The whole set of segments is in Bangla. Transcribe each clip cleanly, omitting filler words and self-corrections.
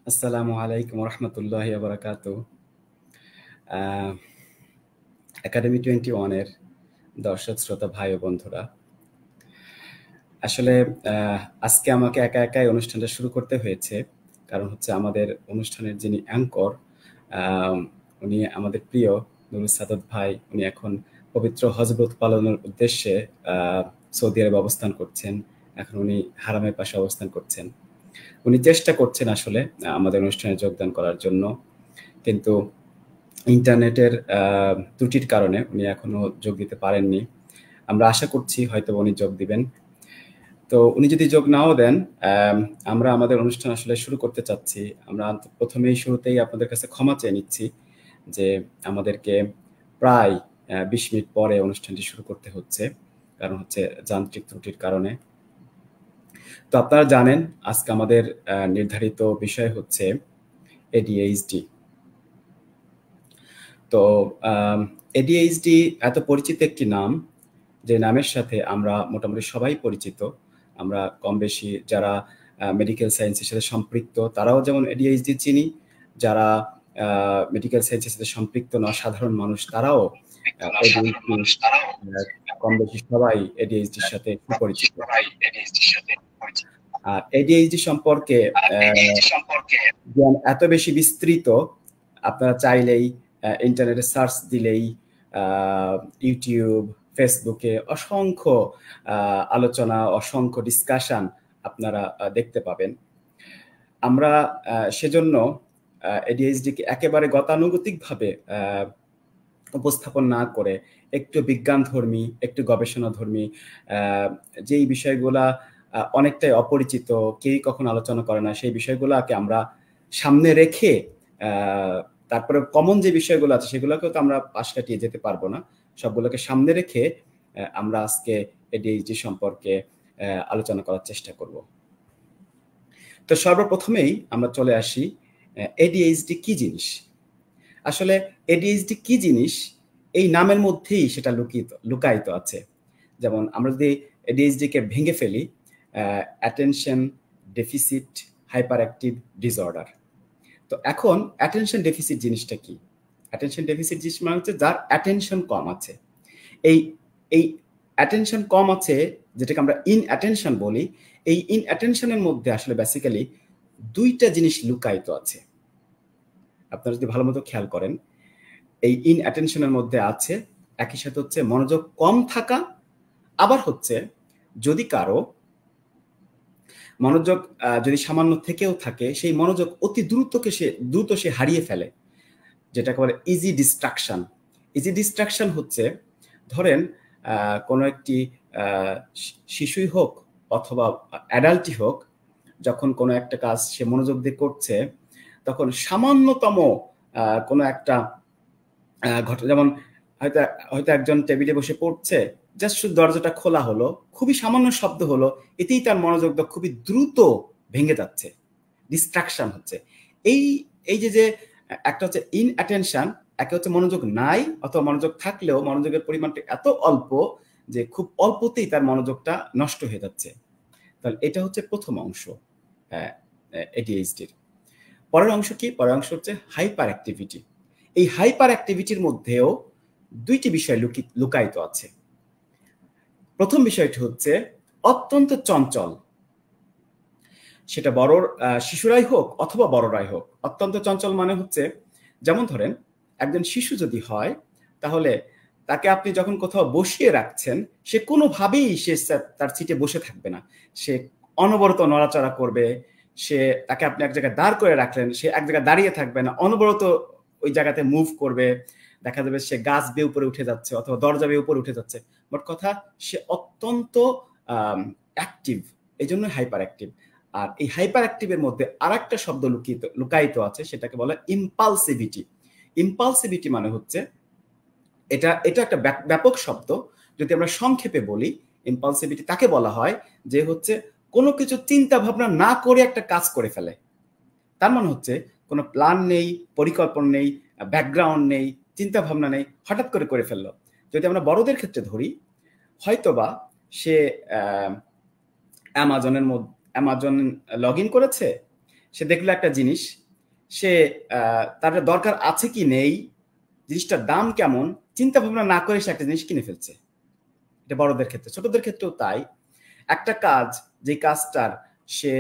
আসসালামু আলাইকুম রহমতুল্লাহি ওয়া বারাকাতুহু। আহ, একাডেমি 21 এর দর্শক শ্রোতা ভাই ও বন্ধুরা, আসলে আজকে আমাকে একা একাই অনুষ্ঠানটা শুরু করতে হয়েছে। কারণ হচ্ছে আমাদের অনুষ্ঠানের যিনি অ্যাঙ্কর, উনি আমাদের প্রিয় নুরুল সাদত ভাই। উনি এখন পবিত্র হজরত পালনের উদ্দেশ্যে সৌদি আরবে অবস্থান করছেন। এখন উনি হারামের পাশে অবস্থান করছেন। উনি চেষ্টা করছেন আসলে আমাদের অনুষ্ঠানে যোগদান করার জন্য, কিন্তু ইন্টারনেটের ত্রুটির কারণে উনি এখনো যোগ দিতে পারেননি। আমরা আশা করছি হয়তো উনি যোগ দিবেন। তো উনি যদি যোগ নাও দেন, আমরা আমাদের অনুষ্ঠান আসলে শুরু করতে চাচ্ছি। আমরা প্রথমেই শুরুতেই আপনাদের কাছে ক্ষমা চেয়ে নিচ্ছি যে আমাদেরকে প্রায় 20 মিনিট পরে অনুষ্ঠানটি শুরু করতে হচ্ছে, কারণ হচ্ছে যান্ত্রিক ত্রুটির কারণে। তো আপনারা জানেন আজকে আমাদের নির্ধারিত বিষয় হচ্ছে এডিএইচডি। তো এডিএইচডি এত পরিচিত একটি নাম, যে নামের সাথে আমরা মোটামুটি সবাই পরিচিত। আমরা কম বেশি যারা মেডিকেল সায়েন্সের সাথে সম্পৃক্ত তারাও যেমন এডিএইচডি চিনি, যারা মেডিকেল সায়েন্সের সাথে সম্পৃক্ত না সাধারণ মানুষ তারাও ADHD, কম বেশি সবাই এডিএইচডির সাথে সুপরিচিত। আর এডিএইচডি সম্পর্কে জ্ঞান এত বেশি বিস্তৃত, আপনারা চাইলেই ইন্টারনেটে সার্চ দিলেই ইউটিউব, ফেসবুকে অসংখ্য আলোচনা, অসংখ্য ডিসকাশন আপনারা দেখতে পাবেন। আমরা সেজন্য এডিএইচডিকে একেবারে গতানুগতিকভাবে উপস্থাপন না করে একটু বিজ্ঞানধর্মী, একটু গবেষণাধর্মী, যেই বিষয়গুলা অনেকটাই অপরিচিত, কেউই কখনো আলোচনা করে না, সেই বিষয়গুলোকে আমরা সামনে রেখে তারপরে কমন যে বিষয়গুলো আছে সেগুলোকেও তো আমরা পাশ কাটিয়ে যেতে পারবো না। সবগুলোকে সামনে রেখে আমরা আজকে এডিএইচডি সম্পর্কে আলোচনা করার চেষ্টা করব। তো সর্বপ্রথমেই আমরা চলে আসি এডিএইচডি কি জিনিস। আসলে এডিএইচডি কি জিনিস এই নামের মধ্যেই সেটা লুকায়িত আছে। যেমন আমরা যদি এডিএইচডি কে ভেঙে ফেলি, attention deficit hyper active disorder. তো এখন অ্যাটেনশন ডেফিসিট জিনিসটা কি? অ্যাটেনশন ডেফিসিট জিনিস মানে হচ্ছে যার অ্যাটেনশন কম আছে। এই এই অ্যাটেনশন কম আছে যেটাকে আমরা ইন অ্যাটেনশন বলি। এই ইন অ্যাটেনশনের মধ্যে আসলে বেসিক্যালি দুইটা জিনিস লুকায়িত আছে। আপনারা যদি ভালো মতো খেয়াল করেন, এই ইন অ্যাটেনশনের মধ্যে আছে একই সাথে হচ্ছে মনোযোগ কম থাকা, আবার হচ্ছে যদি কারো মনোযোগ যদি সামান্য থেকেও থাকে, সেই মনোযোগ অতি দ্রুত সে হারিয়ে ফেলে, যেটাকে বলে ইজি ডিস্ট্রাকশন। ইজি ডিস্ট্রাকশন হচ্ছে, ধরেন কোনো একটি শিশুই হোক অথবা অ্যাডাল্টই হোক, যখন কোনো একটা কাজ সে মনোযোগ দিয়ে করছে, তখন সামান্যতম কোনো একটা ঘটনা, যেমন হয়তো হয়তো একজন টেবিলে বসে পড়ছে, জাস্ট শুধু দরজাটা খোলা হলো, খুবই সামান্য শব্দ হলো, এতেই তার মনোযোগটা খুবই দ্রুত ভেঙে যাচ্ছে, ডিস্ট্রাকশন হচ্ছে। এই এই যে একটা হচ্ছে ইন অ্যাটেনশন, একটা হচ্ছে মনোযোগ নাই, অথবা মনোযোগ থাকলেও মনোযোগের পরিমাণটা এত অল্প যে খুব অল্পতেই তার মনোযোগটা নষ্ট হয়ে যাচ্ছে। তাহলে এটা হচ্ছে প্রথম অংশ এডিএইচডির। পরের অংশ কি? পরের অংশ হচ্ছে হাইপার অ্যাক্টিভিটি। এই হাইপার অ্যাক্টিভিটির মধ্যেও দুইটি বিষয় লুকায়িত আছে। প্রথম বিষয়টি হচ্ছে অত্যন্ত চঞ্চল, সেটা বড় শিশুরাই হোক অথবা বড়রাই হোক। অত্যন্ত চঞ্চল মানে হচ্ছে, যেমন ধরেন একজন শিশু যদি হয়, তাহলে তাকে আপনি যখন কোথাও বসিয়ে রাখছেন, সে কোনোভাবেই সে তার সিটে বসে থাকবে না, সে অনবরত নড়াচড়া করবে। তাকে আপনি এক জায়গায় দাঁড় করে রাখলেন, সে এক জায়গায় দাঁড়িয়ে থাকবে না, অনবরত ওই জায়গাতে মুভ করবে। দেখা যাবে সে গাছ বেয়ে উপরে উঠে যাচ্ছে অথবা দরজা বেয়ে উপরে উঠে যাচ্ছে। মোট কথা, সে অত্যন্ত অ্যাক্টিভ, এই জন্য হাইপার অ্যাক্টিভ। আর এই হাইপার অ্যাক্টিভের মধ্যে আরেকটা শব্দ লুকায়িত আছে, সেটাকে বলে ইম্পালসিভিটি। ইম্পালসিভিটি মানে হচ্ছে, এটা একটা ব্যাপক শব্দ। যদি আমরা সংক্ষেপে বলি, ইম্পালসিভিটি তাকে বলা হয় যে হচ্ছে কোনো কিছু চিন্তা ভাবনা না করে একটা কাজ করে ফেলে। তার মানে হচ্ছে কোনো প্ল্যান নেই, পরিকল্পনা নেই, ব্যাকগ্রাউন্ড নেই, চিন্তা ভাবনা নেই, হঠাৎ করে ফেললো। যদি আমরা বড়দের ক্ষেত্রে ধরি, হয়তোবা সে অ্যামাজন লগ ইন করেছে, সে দেখলো একটা জিনিস, সে তার দরকার আছে কি নেই, জিনিসটার দাম কেমন, চিন্তা ভাবনা না করে সে একটা জিনিস কিনে ফেলছে। এটা বড়দের ক্ষেত্রে, ছোটদের ক্ষেত্রেও তাই। একটা কাজ, যে কাজটার সে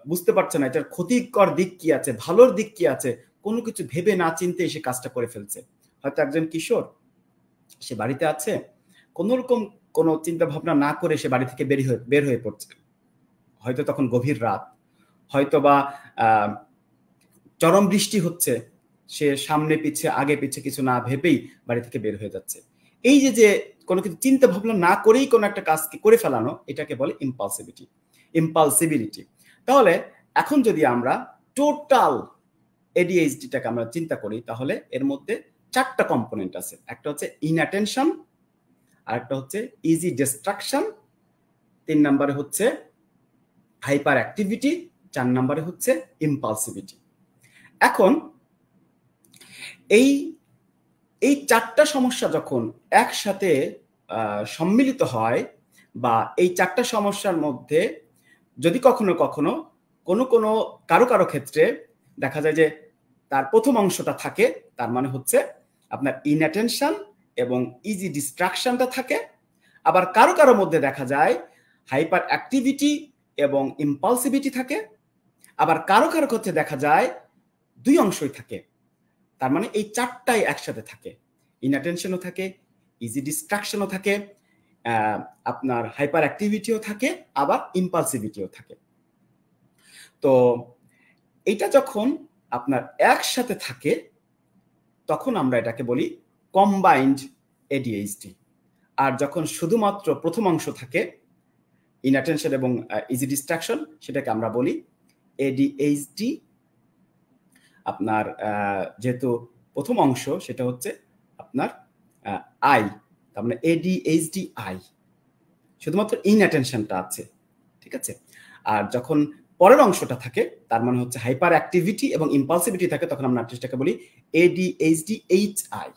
বুঝতে পারছে না এটার ক্ষতিকর দিক কি আছে, ভালোর দিক কি আছে, কোনো কিছু ভেবে না চিনতে সে কাজটা করে ফেলছে। হয়তো একজন কিশোর, সে বাড়িতে আছে, কোন রকম কোনো চিন্তা ভাবনা না করে সে বাড়ি থেকে বের হয়ে পড়ছে। হয়তো তখন গভীর রাত, হয়তো বা চরম বৃষ্টি হচ্ছে, সে সামনে পিছে আগে পিছে কিছু না ভেবেই বাড়ি থেকে বের হয়ে যাচ্ছে। এই যে কোনো কিছু চিন্তা ভাবনা না করেই কোনো একটা কাজকে করে ফেলানো, এটাকে বলে ইম্পালসিবিলিটি। তাহলে এখন যদি আমরা টোটাল এডিএইচডিটাকে আমরা চিন্তা করি, তাহলে এর মধ্যে 4টা কম্পোনেন্ট আছে। একটা হচ্ছে ইনঅ্যাটেনশন, আরেকটা হচ্ছে ইজি ডিস্ট্রাকশন, 3 নম্বরে হচ্ছে হাইপার অ্যাক্টিভিটি, 4 নম্বরে হচ্ছে ইম্পালসিভিটি। এখন এই 4টা সমস্যা যখন একসাথে সম্মিলিত হয়, বা এই 4টা সমস্যার মধ্যে যদি কখনো কখনো কারো ক্ষেত্রে দেখা যায় যে তার প্রথম অংশটা থাকে, তার মানে হচ্ছে আপনার ইনঅ্যাটেনশন এবং ইজি ডিস্ট্রাকশনটা থাকে। আবার কারো মধ্যে দেখা যায় হাইপার অ্যাক্টিভিটি এবং ইম্পালসিভিটি থাকে। আবার কারো ক্ষেত্রে দেখা যায় 2 অংশই থাকে। তার মানে এই 4টাই একসাথে থাকে, ইনঅ্যাটেনশনও থাকে, ইজি ডিস্ট্রাকশনও থাকে, আপনার হাইপার অ্যাক্টিভিটিও থাকে, আবার ইম্পালসিভিটিও থাকে। তো এটা যখন আপনার একসাথে থাকে, তখন আমরা এটাকে বলি কম্বাইন্ড এডিএইচডি। আর যখন শুধুমাত্র প্রথম অংশ থাকে, ইনঅ্যাটেনশন এবং ইজি ডিস্ট্রাকশন, সেটাকে আমরা বলি এডিএইচডি। আপনার যেহেতু প্রথম অংশ সেটা হচ্ছে আপনার আই, তার মানে এডিএইচডি আই, শুধুমাত্র ইনঅ্যাটেনশনটা আছে, ঠিক আছে। আর যখন পরের অংশটা থাকে, তার মানে হচ্ছে হাইপার অ্যাক্টিভিটি এবং ইম্পালসিভিটি থাকে, তখন আমরা সেটাকে বলি এডিএইচডি এইচ আই।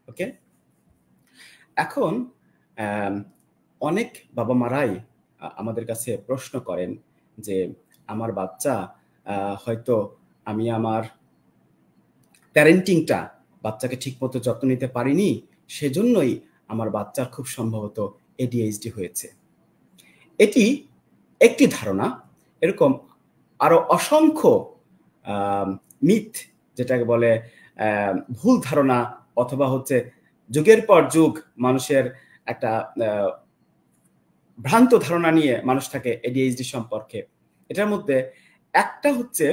ওকে, এখন অনেক বাবা মারাই আমাদের কাছে প্রশ্ন করেন যে আমার বাচ্চা হয়তো আমি আমার প্যারেন্টিংটা বাচ্চাকে ঠিকমতো যত্ন নিতে পারিনি, সেজন্যই আমার বাচ্চার খুব সম্ভবত এডিএইচডি হয়েছে। এটি একটি ধারণা। এরকম আরো অসংখ্য মিথ, যেটাকে বলে ভুল ধারণা, অথবা হচ্ছে যুগের পর যুগ মানুষের একটা ভ্রান্ত ধারণা নিয়ে মানুষ থাকে এডিএইচডি সম্পর্কে। এটার মধ্যে একটা হচ্ছে,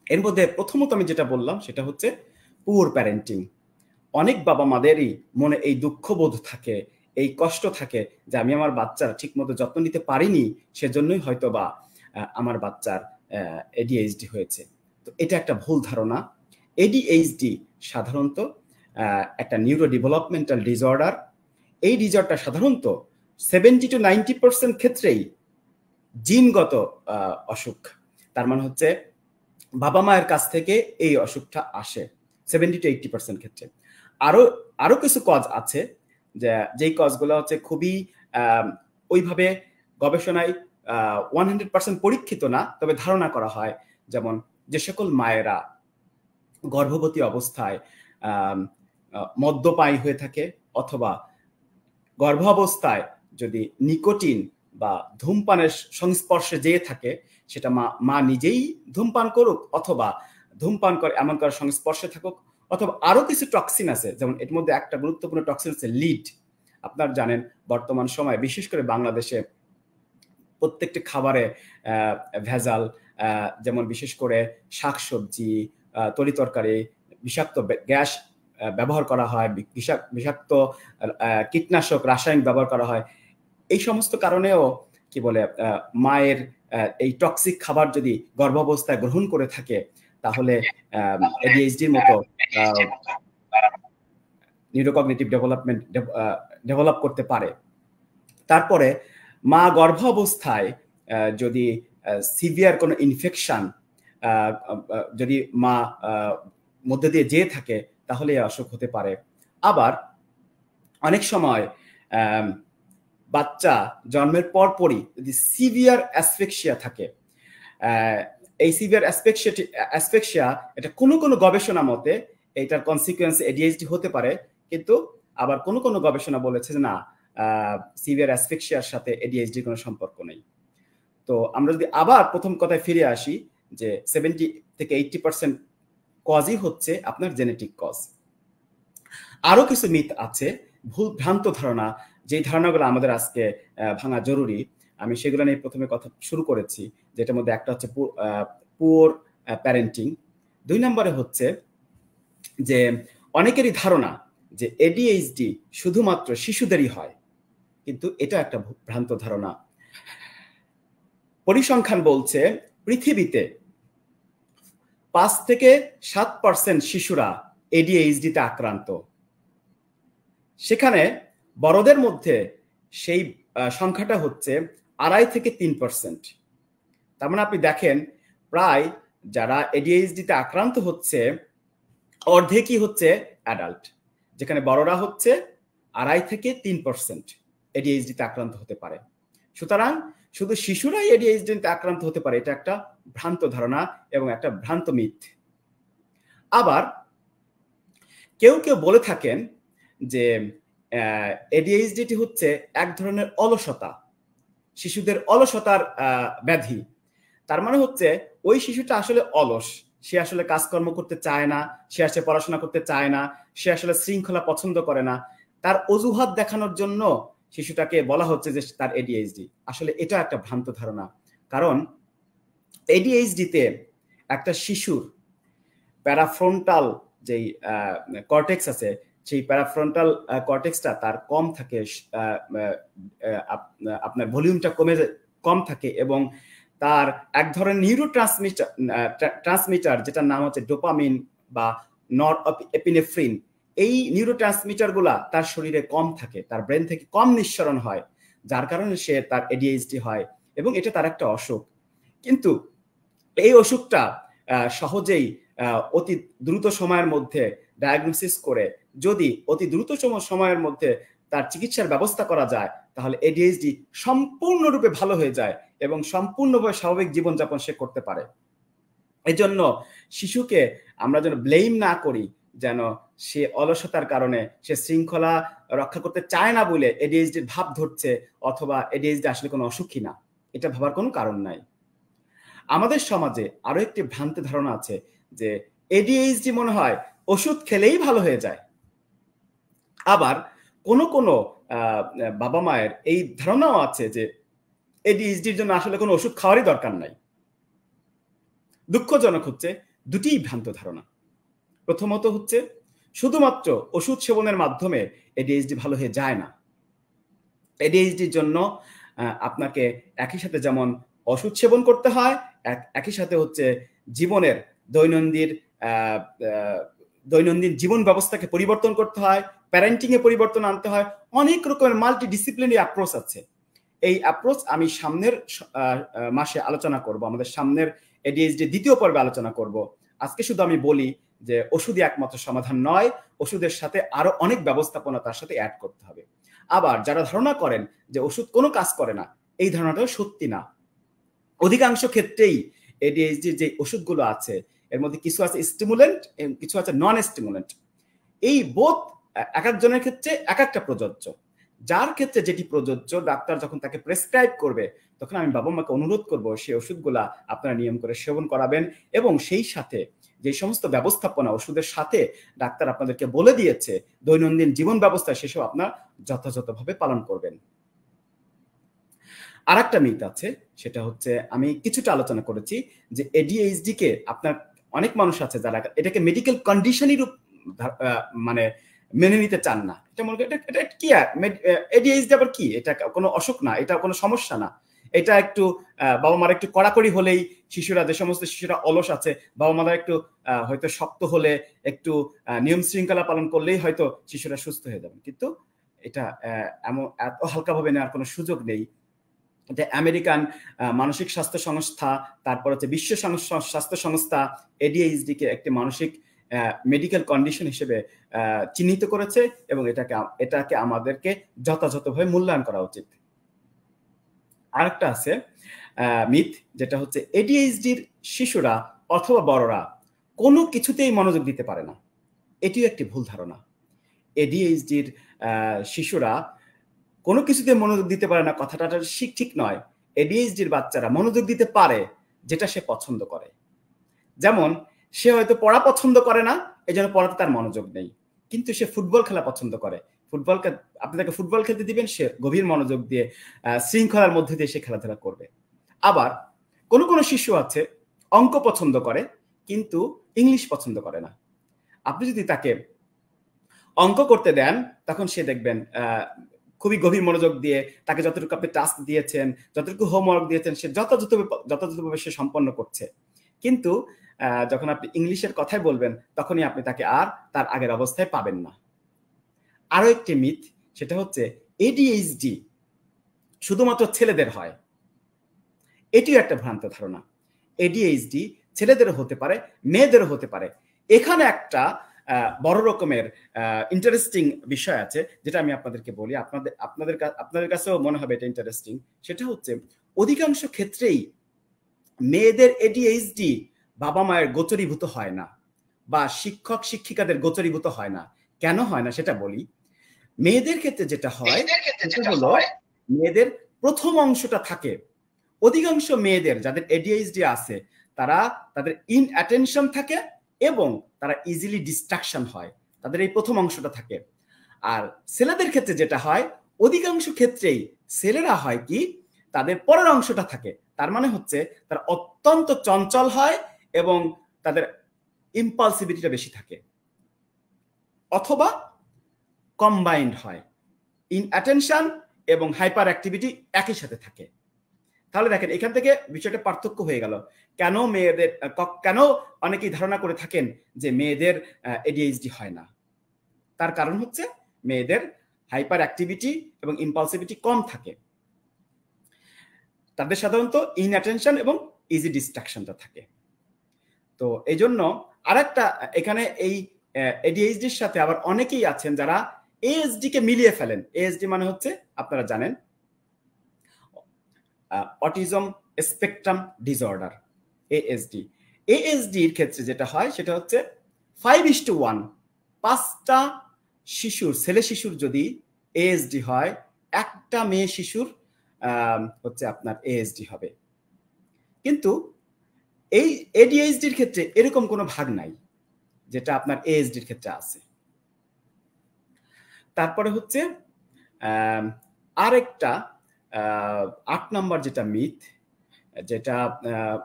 এর মধ্যে প্রথমত আমি যেটা বললাম সেটা হচ্ছে পুয়ার প্যারেন্টিং। অনেক বাবা মাদেরই মনে এই দুঃখবোধ থাকে, এই কষ্ট থাকে যে আমি আমার বাচ্চার ঠিকমতো যত্ন নিতে পারিনি, সেজন্যই হয়তো বা আমার বাচ্চার এডিএইচডি হয়েছে। তো এটা একটা ভুল ধারণা। এডিএইচডি সাধারণত একটা নিউরো ডেভেলপমেন্টাল ডিসঅর্ডার। এই ডিসঅর্ডারটা সাধারণত 70 to 90% ক্ষেত্রেই জিনগত অসুখ। তার মানে হচ্ছে বাবা মায়ের কাছ থেকে এই অসুখটা আসে 70 to 80% ক্ষেত্রে। আরো কিছু কজ আছে, যেই কজগুলো হচ্ছে খুবই ওইভাবে গবেষণায় 100% পরীক্ষিত না, তবে ধারণা করা হয়। যেমন যে সকল মায়েরা গর্ভবতী অবস্থায় মদ্যপায়ী হয়ে থাকে, অথবা গর্ভাবস্থায় যদি নিকোটিন বা ধূমপানের সংস্পর্শে যেয়ে থাকে, সেটা মা নিজেই ধূমপান করুক, অথবা ধূমপান করে এমন কারো সংস্পর্শে থাকুক, অথবা আরো কিছু টক্সিন আছে। যেমন এর মধ্যে একটা গুরুত্বপূর্ণ টক্সিন আছে লিড। আপনারা জানেন বর্তমান সময়ে বিশেষ করে বাংলাদেশে প্রত্যেকটি খাবারে ভেজাল, যেমন বিশেষ করে শাকসবজি, তরিতরকারি, বিষাক্ত গ্যাস ব্যবহার করা হয়, বিষাক্ত কীটনাশক, রাসায়নিক ব্যবহার করা হয়। এই সমস্ত কারণেও কি বলে মায়ের এই টক্সিক খাবার যদি গর্ভাবস্থায় গ্রহণ করে থাকে, তাহলে এডিএইচডির মতো নিউরোকগনিটিভ ডেভেলপ করতে পারে। তারপরে মা গর্ভাবস্থায় যদি সিভিয়ার কোনো ইনফেকশন যদি মা মধ্যে দিয়ে যেয়ে থাকে, তাহলে এই অসুখ হতে পারে। আবার অনেক সময় বাচ্চা জন্মের পরপরই যদি সিভিয়ার অ্যাসফেক্সিয়া থাকে, এই সিভিয়ার অ্যাসফেক্সিয়া এটা কোনো কোনো গবেষণা মতে এটার কনসিকুয়েন্স এডিএইচডি হতে পারে, কিন্তু আবার কোনো কোনো গবেষণা বলেছে যে না, সিভিয়ার অ্যাসফেক্সিয়ার সাথে এডিএইচডির কোনো সম্পর্ক নেই। তো আমরা যদি আবার প্রথম কথায় ফিরে আসি যে 70 থেকে 80% কজই হচ্ছে আপনার জেনেটিক কজ। আরো কিছু মিথ আছে, ভুল ভ্রান্ত ধারণা, যে ধারণাগুলো আমাদের আজকে ভাঙা জরুরি। আমি সেগুলো নিয়ে প্রথমে কথা শুরু করেছি, যেটার মধ্যে একটা হচ্ছে পুওর প্যারেন্টিং। 2 নম্বরে হচ্ছে যে অনেকেরই ধারণা যে এডিএইচডি শুধুমাত্র শিশুদেরই হয়, কিন্তু এটা একটা ভ্রান্ত ধারণা। পরিসংখ্যান বলছে পৃথিবীতে 5 থেকে 7% শিশুরা এডিএইচডিতে আক্রান্ত। সেখানে বড়দের মধ্যে সেই সংখ্যাটা হচ্ছে 2.5 থেকে 3%। তার মানে আপনি দেখেন প্রায় যারা এডিএইচডিতে আক্রান্ত হচ্ছে অর্ধেকই হচ্ছে অ্যাডাল্ট, যেখানে বড়রা হচ্ছে 2.5 থেকে 3% এডিএইচডিতে আক্রান্ত হতে পারে। সুতরাং শুধু শিশুরাই এডিএইচডিতে আক্রান্ত হতে পারে, এটা একটা ভ্রান্ত ধারণা এবং একটা ভ্রান্ত মিথ। আবার কেউ কেউ বলে থাকেন যে এডিএইচডি হচ্ছে এক ধরনের অলসতা, শিশুদের অলসতার ব্যাধি। তার মানে হচ্ছে ওই শিশুটা আসলে অলস, সে আসলে কাজকর্ম করতে চায় না, সে আসলে পড়াশোনা করতে চায় না, সে আসলে শৃঙ্খলা পছন্দ করে না, তার অজুহাত দেখানোর জন্য শিশুটাকে বলা হচ্ছে যে তার এডিএইচডি। আসলে এটা একটা ভ্রান্ত ধারণা, কারণ এডিএইচডিতে একটা শিশুর প্যারাফ্রন্টাল যেই কর্টেক্স আছে, সেই প্যারাফ্রন্টাল কর্টেক্সটা তার কম থাকে, আপনার ভলিউমটা কম থাকে, এবং তার এক ধরনের নিউরো ট্রান্সমিটার যেটার নাম হচ্ছে ডোপামিন বা নরএপিনেফ্রিন, এই নিউরো ট্রান্সমিটার গুলা তার শরীরে কম থাকে, তার ব্রেন থেকে কম নিঃসরণ হয়, যার কারণে সে তার এডিএইচডি হয়, এবং এটা তার একটা অসুখ। কিন্তু এই অসুখটা সহজেই অতি দ্রুত সময়ের মধ্যে ডায়াগনোসিস করে যদি অতি দ্রুত সময়ের মধ্যে তার চিকিৎসার ব্যবস্থা করা যায়, তাহলে এডিএইচডি সম্পূর্ণরূপে ভালো হয়ে যায় এবং সম্পূর্ণভাবে স্বাভাবিক জীবনযাপন সে করতে পারে। এজন্য শিশুকে আমরা যেন ব্লেম না করি, যেন সে অলসতার কারণে, সে শৃঙ্খলা রক্ষা করতে চায় না বলে এডিএইচডির ভাব ধরছে, অথবা এডিএইচডি আসলে কোনো অসুখই না, এটা ভাবার কোনো কারণ নাই। আমাদের সমাজে আরো একটি ভ্রান্ত ধারণা আছে যে এডিএইচডি মনে হয় ওষুধ খেলেই ভালো হয়ে যায়। আবার কোনো কোনো বাবা মায়ের এই ধারণাও আছে যে এডিএইচডির জন্য আসলে কোনো ওষুধ খাওয়ারই দরকার নাই। দুঃখজনক হচ্ছে দুটিই ভ্রান্ত ধারণা। প্রথমত হচ্ছে শুধুমাত্র ওষুধ সেবনের মাধ্যমে এডিএইচডি ভালো হয়ে যায় না। এডিএইচডির জন্য আপনাকে একই সাথে যেমন ওষুধ সেবন করতে হয়, একই সাথে হচ্ছে জীবনের দৈনন্দিন জীবন ব্যবস্থাকে পরিবর্তন করতে হয়, প্যারেন্টিং এ পরিবর্তন আনতে হয়, অনেক রকমের মাল্টি ডিসিপ্লিনারি অ্যাপ্রোচ আছে। এই অ্যাপ্রোচ আমি সামনের মাসে আলোচনা করব, আমাদের সামনের এডিএইচডি দ্বিতীয় পর্বে আলোচনা করব। আজকে শুধু আমি বলি যে ওষুধই একমাত্র সমাধান নয়, ওষুধের সাথে আরো অনেক ব্যবস্থাপনা তার সাথে অ্যাড করতে হবে। আবার যারা ধারণা করেন যে ওষুধ কোনো কাজ করে না, এই ধারণাটাও সত্যি না। অধিকাংশ ক্ষেত্রেই এডিএইচডির যে ওষুধগুলো আছে এর মধ্যে কিছু আছে স্টিমুলেন্ট, কিছু আছে নন স্টিমুলেন্ট। এই বোধ এক একজনের ক্ষেত্রে এক একটা প্রযোজ্য। যার ক্ষেত্রে যেটি প্রযোজ্য, ডাক্তার যখন তাকে প্রেসক্রাইব করবে, তখন আমি বাবা মাকে অনুরোধ করব সেই ওষুধগুলা আপনারা নিয়ম করে সেবন করাবেন, এবং সেই সাথে যে সমস্ত ব্যবস্থাপনা ওষুধের সাথে ডাক্তার আপনাদেরকে বলে দিয়েছে দৈনন্দিন জীবন ব্যবস্থা, সেসব আপনার যথাযথভাবে পালন করবেন। আর একটা মিথ আছে, সেটা হচ্ছে আমি কিছুটা আলোচনা করেছি যে এডিএইচডি কে আপনার অনেক মানুষ আছে যারা এটাকে মেডিকেল কন্ডিশনই রূপ মানে মেনে নিতে চান না। এটা মনে করেন এটা কি, এডিএইচডি আবার কি, এটা কোনো অসুখ না, এটা কোনো সমস্যা না, এটা একটু বাবা মারা একটু কড়াকড়ি হলেই, শিশুরা যে সমস্ত শিশুরা অলস আছে, বাবা মারা একটু হয়তো শক্ত হলে, একটু নিয়ম শৃঙ্খলা পালন করলেই হয়তো শিশুরা সুস্থ হয়ে যাবে। কিন্তু এটা এমন এত হালকাভাবে নেওয়ার কোনো সুযোগ নেই। যে আমেরিকান মানসিক স্বাস্থ্য সংস্থা, তারপর হচ্ছে বিশ্ব স্বাস্থ্য সংস্থা এডিএইচডি কে একটি মানসিক মেডিকেল কন্ডিশন হিসেবে চিহ্নিত করেছে, এবং এটাকে আমাদেরকে যথাযথভাবে মূল্যায়ন করা উচিত। আরেকটা আছে মিথ, যেটা হচ্ছে এডিএইচডির শিশুরা অথবা বড়রা কোনো কিছুতেই মনোযোগ দিতে পারে না। এটিও একটি ভুল ধারণা। এডিএইচডির শিশুরা কোনো কিছুতে মনোযোগ দিতে পারে না কথাটা ঠিক নয়। এডিএইচডির বাচ্চারা মনোযোগ দিতে পারে যেটা সে পছন্দ করে। যেমন সে হয়তো পড়া পছন্দ করে না, এজন্য পড়াতে তার মনোযোগ নেই, কিন্তু সে ফুটবল খেলা পছন্দ করে। আপনি তাকে ফুটবল খেলতে দিবেন, সে গভীর মনোযোগ দিয়ে শৃঙ্খলার মধ্যে দিয়ে সে খেলাধুলা করবে। আবার কোনো কোনো শিশু আছে অঙ্ক পছন্দ করে কিন্তু ইংলিশ পছন্দ করে না। আপনি যদি তাকে অঙ্ক করতে দেন তখন সে দেখবেন খুবই গভীর মনোযোগ দিয়ে তাকে যতটুকু আপনি টাস্ক দিয়েছেন, যতটুকু হোমওয়ার্ক দিয়েছেন, সে যথাযথভাবে সে সম্পন্ন করছে। কিন্তু যখন আপনি ইংলিশের কথাই বলবেন তখনই আপনি তাকে আর তার আগের অবস্থায় পাবেন না। আরো একটি মিথ, সেটা হচ্ছে এডিএইচডি শুধুমাত্র ছেলেদের হয়। এটিও একটা ভ্রান্ত ধারণা। এডিএইচডি ছেলেদেরও হতে পারে, মেয়েদেরও হতে পারে। এখানে একটা বড় রকমের ইন্টারেস্টিং বিষয় আছে যেটা আমি আপনাদেরকে বলি, আপনাদের কাছেও মনে হবে এটা ইন্টারেস্টিং। সেটা হচ্ছে অধিকাংশ ক্ষেত্রেই মেয়েদের এডিএইচডি বাবা মায়ের গোচরীভূত হয় না বা শিক্ষক শিক্ষিকাদের গোচরীভূত হয় না। কেন হয় না সেটা বলি। মেয়েদের ক্ষেত্রে যেটা হয় সেটা হলো মেয়েদের প্রথম অংশটা থাকে। অধিকাংশ মেয়েদের যাদের এডিএইচডি আছে তারা তাদের ইনঅ্যাটেনশন থাকে এবং তারা ইজিলি ডিস্ট্রাকশন হয়, তাদের এই প্রথম অংশটা থাকে। আর ছেলেদের ক্ষেত্রে যেটা হয় অধিকাংশ ক্ষেত্রেই ছেলেরা হয় কি তাদের পরের অংশটা থাকে। তার মানে হচ্ছে তারা অত্যন্ত চঞ্চল হয় এবং তাদের ইম্পালসিভিটিটা বেশি থাকে, অথবা কম্বাইন্ড হয়, ইনঅ্যাটেনশন এবং হাইপার অ্যাক্টিভিটি একই সাথে থাকে। তাহলে দেখেন এখান থেকে বিষয়টা পার্থক্য হয়ে গেল। কেন অনেকেই ধারণা করে থাকেন যে মেয়েদের এডিএইচডি হয় না। তার কারণ হচ্ছে মেয়েদের হাইপার অ্যাক্টিভিটি এবং ইম্পালসিভিটি কম থাকে, তাদের সাধারণত ইনঅ্যাটেনশন এবং ইজি ডিস্ট্রাকশনটা থাকে। তো এই জন্য আরেকটা এখানে এই এডিএইচডির সাথে আবার অনেকেই আছেন যারা এএসডি কে মিলিয়ে ফেলেন। এএসডি মানে হচ্ছে আপনারা জানেন অটিজম স্পেকট্রাম ডিসঅর্ডার, এএসডি। এএসডির ক্ষেত্রে যেটা হয় সেটা হচ্ছে 5:1, 5টা ছেলে শিশুর যদি এএসডি হয়, একটা মেয়ে শিশুর হচ্ছে আপনার এএসডি হবে। কিন্তু এই এডিএইচডির ক্ষেত্রে এরকম কোনো ভাগ নাই যেটা আপনার এএসডির ক্ষেত্রে আছে। তারপরে হচ্ছে আরেকটা 8 নম্বর যেটা মিথ, যেটা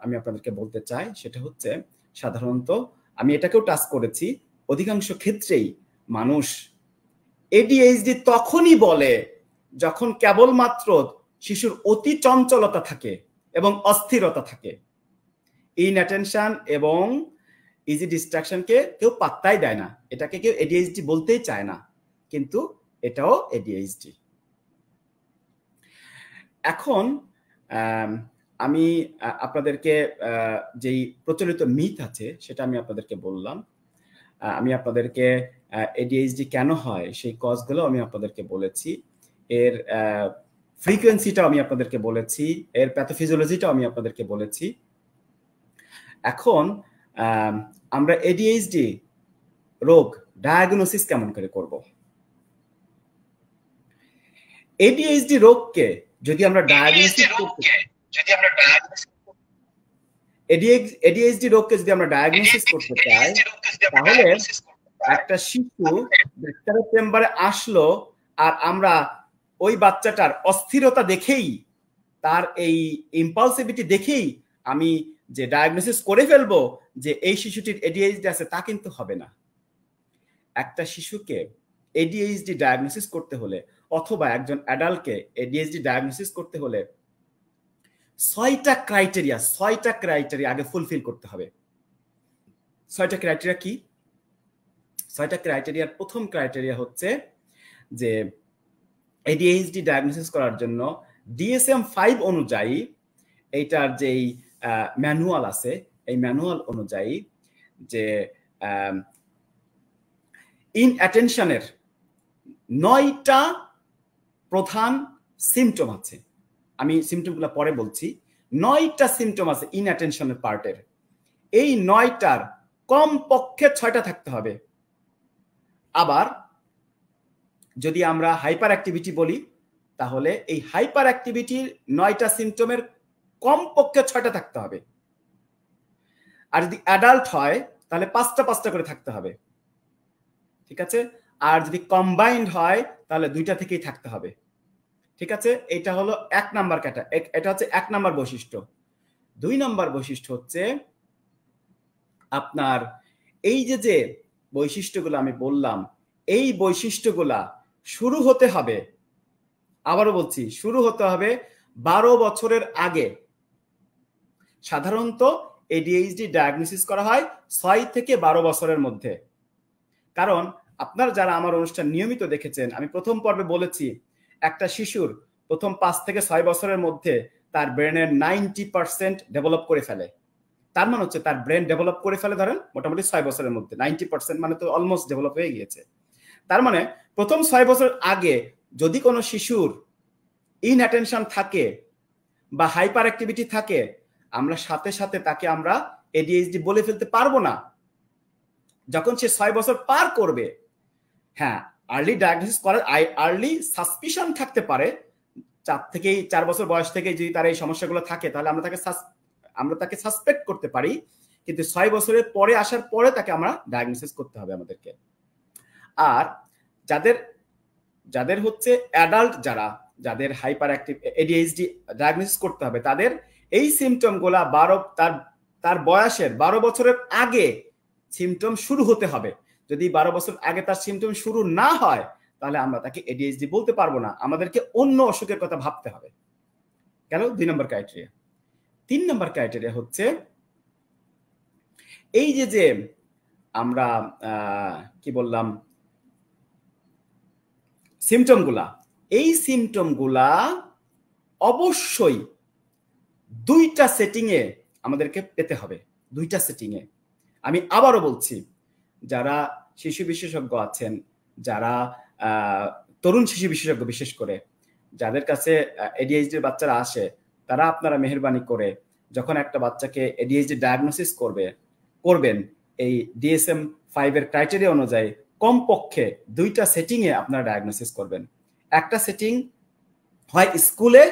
আমি আপনাদেরকে বলতে চাই সেটা হচ্ছে সাধারণত আমি এটাকেও টাচ করেছি, অধিকাংশ ক্ষেত্রেই মানুষ এডিএইচডি তখনই বলে যখন কেবলমাত্র শিশুর অতি চঞ্চলতা থাকে এবং অস্থিরতা থাকে। ইনঅ্যাটেনশন এবং ইজি ডিস্ট্রাকশনকে কেউ পাত্তাই দেয় না, এটাকে কেউ এডিএইচডি বলতেই চায় না, কিন্তু এটাও এডিএইচডি। এখন আমি আপনাদেরকে যেই প্রচলিত মিথ আছে সেটা আমি আপনাদেরকে বললাম। আমি আপনাদেরকে এডিএইচডি কেন হয় সেই কজগুলো আমি আপনাদেরকে বলেছি, এর ফ্রিকোয়েন্সিটাও আমি আপনাদেরকে বলেছি, এর প্যাথোফিজিওলজিটাও আমি আপনাদেরকে বলেছি। এখন আমরা এডিএইচডি রোগ ডায়াগনোসিস কেমন করে করব? এডিএইচডি রোগকে যদি আমরা ডায়াগনোসিস করতে চাই তাহলে একটা শিশু ডাক্তারের চেম্বারে আসলো আর আমরা ওই বাচ্চাটার অস্থিরতা দেখেই, তার এই ইম্পালসিভিটি দেখেই আমি যে ডায়াগনোসিস করে ফেলবো যে এই শিশুটির এডিএইচডি আছে, তা কিন্তু হবে না। একটা শিশুকে এডিএইচডি ডায়াগনোসিস করতে হলে অথবা একজন অ্যাডাল্টকে এডিএইচডি ডায়াগনোসিস করতে হলে 6টা ক্রাইটেরিয়া আগে ফুলফিল করতে হবে। 6টা ক্রাইটেরিয়া কি? 6টা ক্রাইটেরিয়ার প্রথম ক্রাইটেরিয়া হচ্ছে যে এডিএইচডি ডায়াগনোসিস করার জন্য DSM-5 অনুযায়ী এইটার যেই ম্যানুয়াল আছে, এই ম্যানুয়াল অনুযায়ী যে ইনঅ্যাটেনশনের 9টা প্রধান সিমটম আছে। আমি সিমটমগুলো পরে বলছি। 9টা সিমটম আছে ইনঅ্যাটেনশনের পার্টের। এই 9টার কমপক্ষে 6টা থাকতে হবে। আবার যদি আমরা হাইপার অ্যাক্টিভিটি বলি, তাহলে এই হাইপার অ্যাক্টিভিটির 9টা সিমটমের কমপক্ষে 6টা থাকতে হবে। আর যদি অ্যাডাল্ট হয় তাহলে 5টা করে থাকতে হবে, ঠিক আছে? আর যদি কম্বাইন্ড হয় তাহলে 2টা থেকেই থাকতে হবে, ঠিক আছে? এটা হলো 1 নাম্বার এটা হচ্ছে 1 নাম্বার বৈশিষ্ট্য। 2 নাম্বার বৈশিষ্ট্য হচ্ছে আপনার এই যে বৈশিষ্ট্যগুলো আমি বললাম, এই বৈশিষ্ট্যগুলা শুরু হতে হবে, আবারও বলছি, শুরু হতে হবে 12 বছরের আগে। সাধারণত ADHD ডায়াগনোসিস করা হয় 6 থেকে 12 বছরের মধ্যে। কারণ আপনারা যারা আমার অনুষ্ঠান নিয়মিত দেখেছেন, আমি প্রথম পর্বে বলেছি একটা শিশুর প্রথম 5 থেকে 6 বছরের মধ্যে তার ব্রেনের 90% ডেভেলপ করে ফেলে। তার মানে হচ্ছে তার ব্রেন ডেভেলপ করে ফেলে ধরেন মোটামুটি 6 বছরের মধ্যে। 90% মানে তো অলমোস্ট ডেভেলপ হয়ে গিয়েছে। তার মানে প্রথম 6 বছর আগে যদি কোনো শিশুর ইনঅ্যাটেনশন থাকে বা হাইপার অ্যাক্টিভিটি থাকে, আমরা সাথে সাথে তাকে আমরা ADHD বলে ফেলতে পারবো না। যখন সে 6 বছর পার করবে, হ্যাঁ, আর্লি ডায়াগনোসিস করার আর্লি সাসপিশন থাকতে পারে। 4 বছর বয়স থেকে যদি তার এই সমস্যাগুলো থাকে, তাহলে আমরা তাকে সাসপেক্ট করতে পারি। কিন্তু 6 বছরের পরে আসার পরে তাকে আমরা ডায়াগনোসিস করতে হবে আমাদেরকে। আর যাদের হচ্ছে অ্যাডাল্ট, যাদের হাইপার অ্যাক্টিভ ADHD ডায়াগনোসিস করতে হবে, তাদের এই সিমটমগুলা তার বয়সের 12 বছরের আগে সিমটম শুরু হতে হবে। যদি 12 বছর আগে তার সিমটম শুরু না হয়, তাহলে আমরা তাকে ADHD বলতে পারবো না, আমাদেরকে অন্য অসুখের কথা ভাবতে হবে। কেন? 2 নম্বর ক্রাইটেরিয়া। 3 নম্বর ক্রাইটেরিয়া হচ্ছে এই যে আমরা কি বললাম, সিমটমগুলা, এই সিমটমগুলা অবশ্যই 2টা সেটিংয়ে আমাদেরকে পেতে হবে। 2টা সেটিংয়ে। আমি আবারও বলছি, যারা শিশু বিশেষজ্ঞ আছেন, যারা তরুণ শিশু বিশেষজ্ঞ, বিশেষ করে যাদের কাছে ADHD বাচ্চারা আসে, তারা আপনারা মেহেরবানি করে যখন একটা বাচ্চাকে ADHD ডায়াগনোসিস করবেন, এই DSM-5 এর ক্রাইটেরিয়া অনুযায়ী কমপক্ষে 2টা সেটিংয়ে আপনারা ডায়াগনোসিস করবেন। একটা সেটিং হয় স্কুলে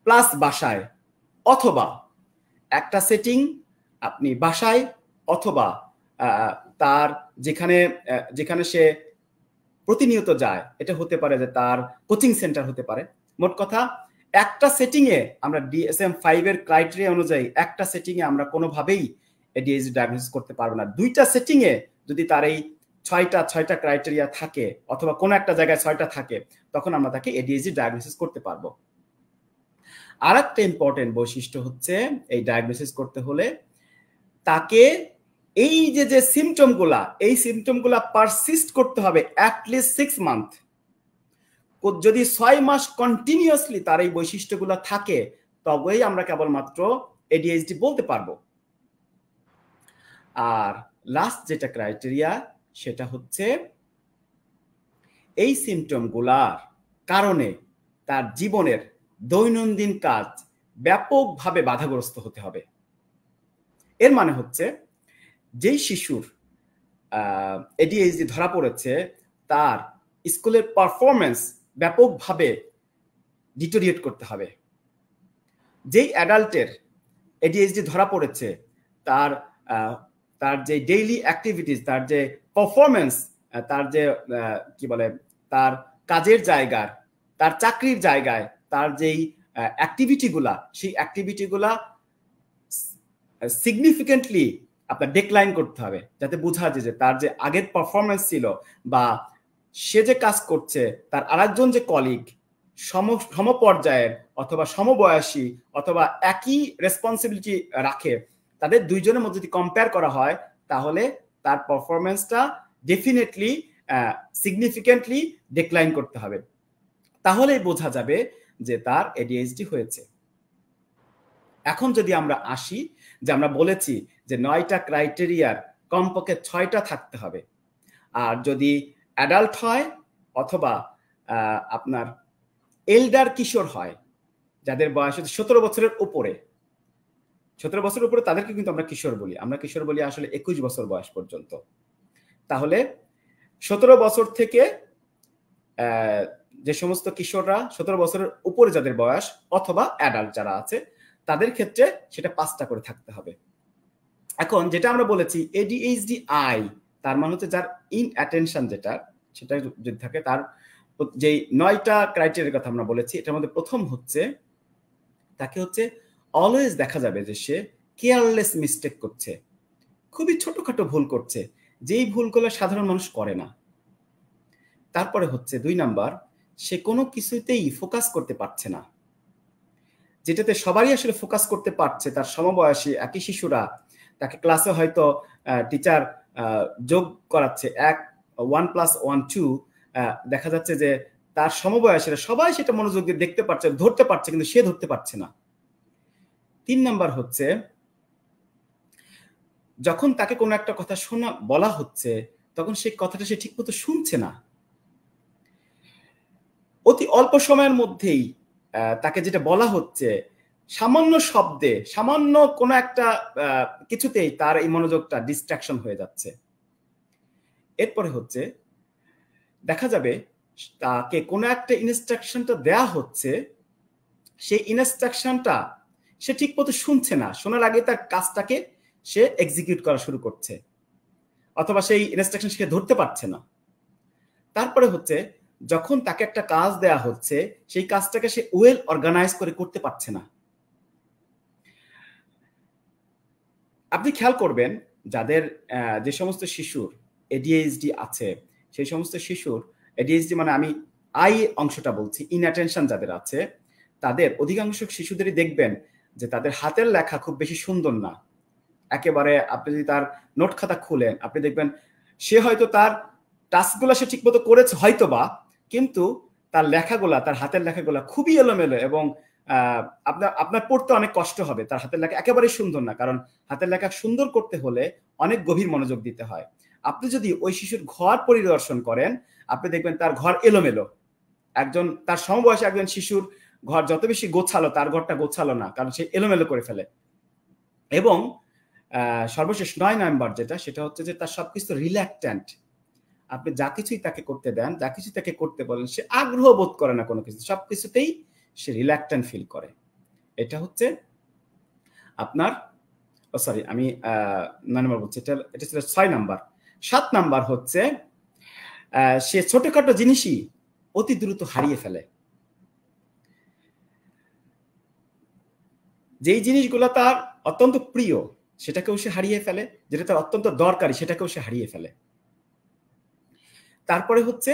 প্লাস বাসায়, অথবা একটা সেটিং আপনি বাসায় অথবা তার যেখানে সে প্রতিনিয়ত যায়, এটা হতে পারে যে তার কোচিং সেন্টার হতে পারে। মোট কথা, একটা সেটিংয়ে আমরা DSM-5 এর ক্রাইটেরিয়া অনুযায়ী একটা সেটিংয়ে আমরা কোনোভাবেই ADHD ডায়াগনোসিস করতে পারবো না। 2টা সেটিংয়ে যদি তার এই 6টা ক্রাইটেরিয়া থাকে, অথবা কোনো একটা জায়গায় 6টা থাকে, তখন আমরা তাকে ADHD ডায়াগনোসিস করতে পারবো। আরেকটা ইম্পর্টেন্ট বৈশিষ্ট্য হচ্ছে, এই ডায়াগনোসিস করতে হলে তাকে এই যে সিমটমগুলা, এই সিমটমগুলা পারসিস্ট করতে হবে অ্যাটলিস্ট 6 মান্থ। যদি 6 মাস কন্টিনিউয়াসলি তার এই বৈশিষ্ট্যগুলা থাকে, তবেই আমরা কেবলমাত্র ADHD বলতে পারবো। আর লাস্ট যেটা ক্রাইটেরিয়া, সেটা হচ্ছে এই সিমটমগুলার কারণে তার জীবনের দৈনন্দিন কাজ ব্যাপকভাবে বাধাগ্রস্ত হতে হবে। এর মানে হচ্ছে, যেই শিশুর ADHD ধরা পড়েছে, তার স্কুলের পারফরমেন্স ব্যাপকভাবে ডিটোরিয়েট করতে হবে। যেই অ্যাডাল্টের ADHD ধরা পড়েছে, তার যে ডেইলি অ্যাক্টিভিটিস, তার যে পারফরমেন্স, তার যে কি বলে, তার কাজের জায়গার, তার চাকরির জায়গায় তার যেই অ্যাক্টিভিটিগুলা, সেই অ্যাক্টিভিটিগুলা সিগনিফিকেন্টলি আপনার ডেক্লাইন করতে হবে, যাতে বোঝা যায় যে তার যে আগের পারফরমেন্স ছিল, বা সে যে কাজ করছে তার আরেকজন যে কলিগ সমপর্যায়ের অথবা সমবয়সী অথবা একই রেসপন্সিবিলিটি রাখে, তাদের দুইজনের মধ্যে যদি কম্পেয়ার করা হয়, তাহলে তার পারফরমেন্সটা ডেফিনেটলি সিগনিফিকেন্টলি ডিক্লাইন করতে হবে। তাহলেই বোঝা যাবে যে তার ADHD হয়েছে। এখন যদি আমরা আসি, যে আমরা বলেছি যে 9টা ক্রাইটেরিয়ার কমপক্ষে 6টা থাকতে হবে। আর যদি অ্যাডাল্ট হয় অথবা আপনার এল্ডার কিশোর হয়, যাদের বয়স হচ্ছে 17 বছরের উপরে, 17 বছরের উপরে তাদেরকে কিন্তু আমরা কিশোর বলি। আমরা কিশোর বলি আসলে 21 বছর বয়স পর্যন্ত। তাহলে 17 বছর থেকে যে সমস্ত কিশোররা 17 বছরের উপরে যাদের বয়স অথবা অ্যাডাল্ট যারা আছে তাদের ক্ষেত্রে সেটা 5টা করে থাকতে হবে। এখন যেটা আমরা বলেছি ADHD আই, তার মানে হচ্ছে যার ইনঅ্যাটেনশন যেটা সেটা যদি থাকে, তার যে 9টা ক্রাইটেরিয়ার কথা আমরা বলেছি, এটার মধ্যে প্রথম হচ্ছে তাকে হচ্ছে অলওয়েজ দেখা যাবে যে সে কেয়ারলেস মিস্টেক করছে, খুবই ছোটখাটো ভুল করছে, যেই ভুলগুলো সাধারণ মানুষ করে না। তারপরে হচ্ছে 2 নাম্বার, সে কোনো কিছুতেই ফোকাস করতে পারছে না, যেটাতে সবারই আসলে ফোকাস করতে পারছে, তার সমবয়সী একই শিশুরা, তাকে ক্লাসে হয়তো টিচার যোগ করাচ্ছে 1 + 1 2, দেখা যাচ্ছে যে তার সমবয়সীরা সবাই সেটা মনোযোগ দিয়ে দেখতে পারছে, ধরতে পারছে, কিন্তু সে ধরতে পারছে না। 3 নাম্বার হচ্ছে যখন তাকে কোনো একটা কথা বলা হচ্ছে তখন সেই কথাটা সে ঠিকমতো শুনছে না। অতি অল্প সময়ের মধ্যেই তাকে যেটা বলা হচ্ছে সামান্য শব্দে, সামান্য কোনো একটা কিছুতেই তার এই মনোযোগটা ডিস্ট্রাকশন হয়ে যাচ্ছে। এরপরে হচ্ছে দেখা যাবে তাকে কোনো একটা ইনস্ট্রাকশনটা দেয়া হচ্ছে, সেই ইনস্ট্রাকশনটা সে ঠিকমতো শুনছে না, শোনার আগে তার কাজটাকে সে এক্সিকিউট করা শুরু করছে, অথবা সেই ইনস্ট্রাকশন সে ধরতে পারছে না। তারপরে হচ্ছে যখন তাকে একটা কাজ দেয়া হচ্ছে সেই কাজটাকে সে ওয়েল অর্গানাইজ করে করতে পারছে না। আপনি খেয়াল করবেন যাদের যে সমস্ত শিশুর এডিএইচডি আছে, সেই সমস্ত শিশুর এডিএইচডি মানে আমি আই অংশটা বলছি, ইনঅ্যাটেনশন যাদের আছে তাদের অধিকাংশ শিশুদেরই দেখবেন যে তাদের হাতের লেখা খুব বেশি সুন্দর না। একেবারে আপনি যদি তার নোট খাতা খুলেন আপনি দেখবেন সে হয়তো তার টাস্কগুলো সে ঠিকমতো করেছে হয়তোবা, কিন্তু তার লেখাগুলা, তার হাতের লেখাগুলা খুবই এলোমেলো এবং আপনার পড়তে অনেক কষ্ট হবে। তার হাতের লেখা একেবারেই সুন্দর না, কারণ হাতের লেখা সুন্দর করতে হলে অনেক গভীর মনোযোগ দিতে হয়। আপনি যদি ওই শিশুর ঘর পরিদর্শন করেন আপনি দেখবেন তার ঘর এলোমেলো। তার সমবয়সী একজন শিশুর ঘর যত বেশি গোছালো তার ঘরটা গোছালো না, কারণ সে এলোমেলো করে ফেলে। এবং সর্বশেষ 9 নাম্বার যেটা, সেটা হচ্ছে যে তার সবকিছু রিল্যাক্ট্যান্ট। আপনি যা কিছুই তাকে করতে দেন, যা কিছু তাকে করতে বলেন, সে আগ্রহ বোধ করে না কোনো কিছু, সবকিছুতেই সে রিল্যাক্ট্যান্ট ফিল করে। এটা হচ্ছে আপনার আমি 9 নাম্বার বলছি, এটা ছিল 6 নাম্বার। 7 নাম্বার হচ্ছে সে ছোটখাটো জিনিসই অতি দ্রুত হারিয়ে ফেলে। যেই জিনিসগুলো তার অত্যন্ত প্রিয় সেটাকেও সে হারিয়ে ফেলে, যেটা তার অত্যন্ত দরকারি সেটাকেও সে হারিয়ে ফেলে। তারপরে হচ্ছে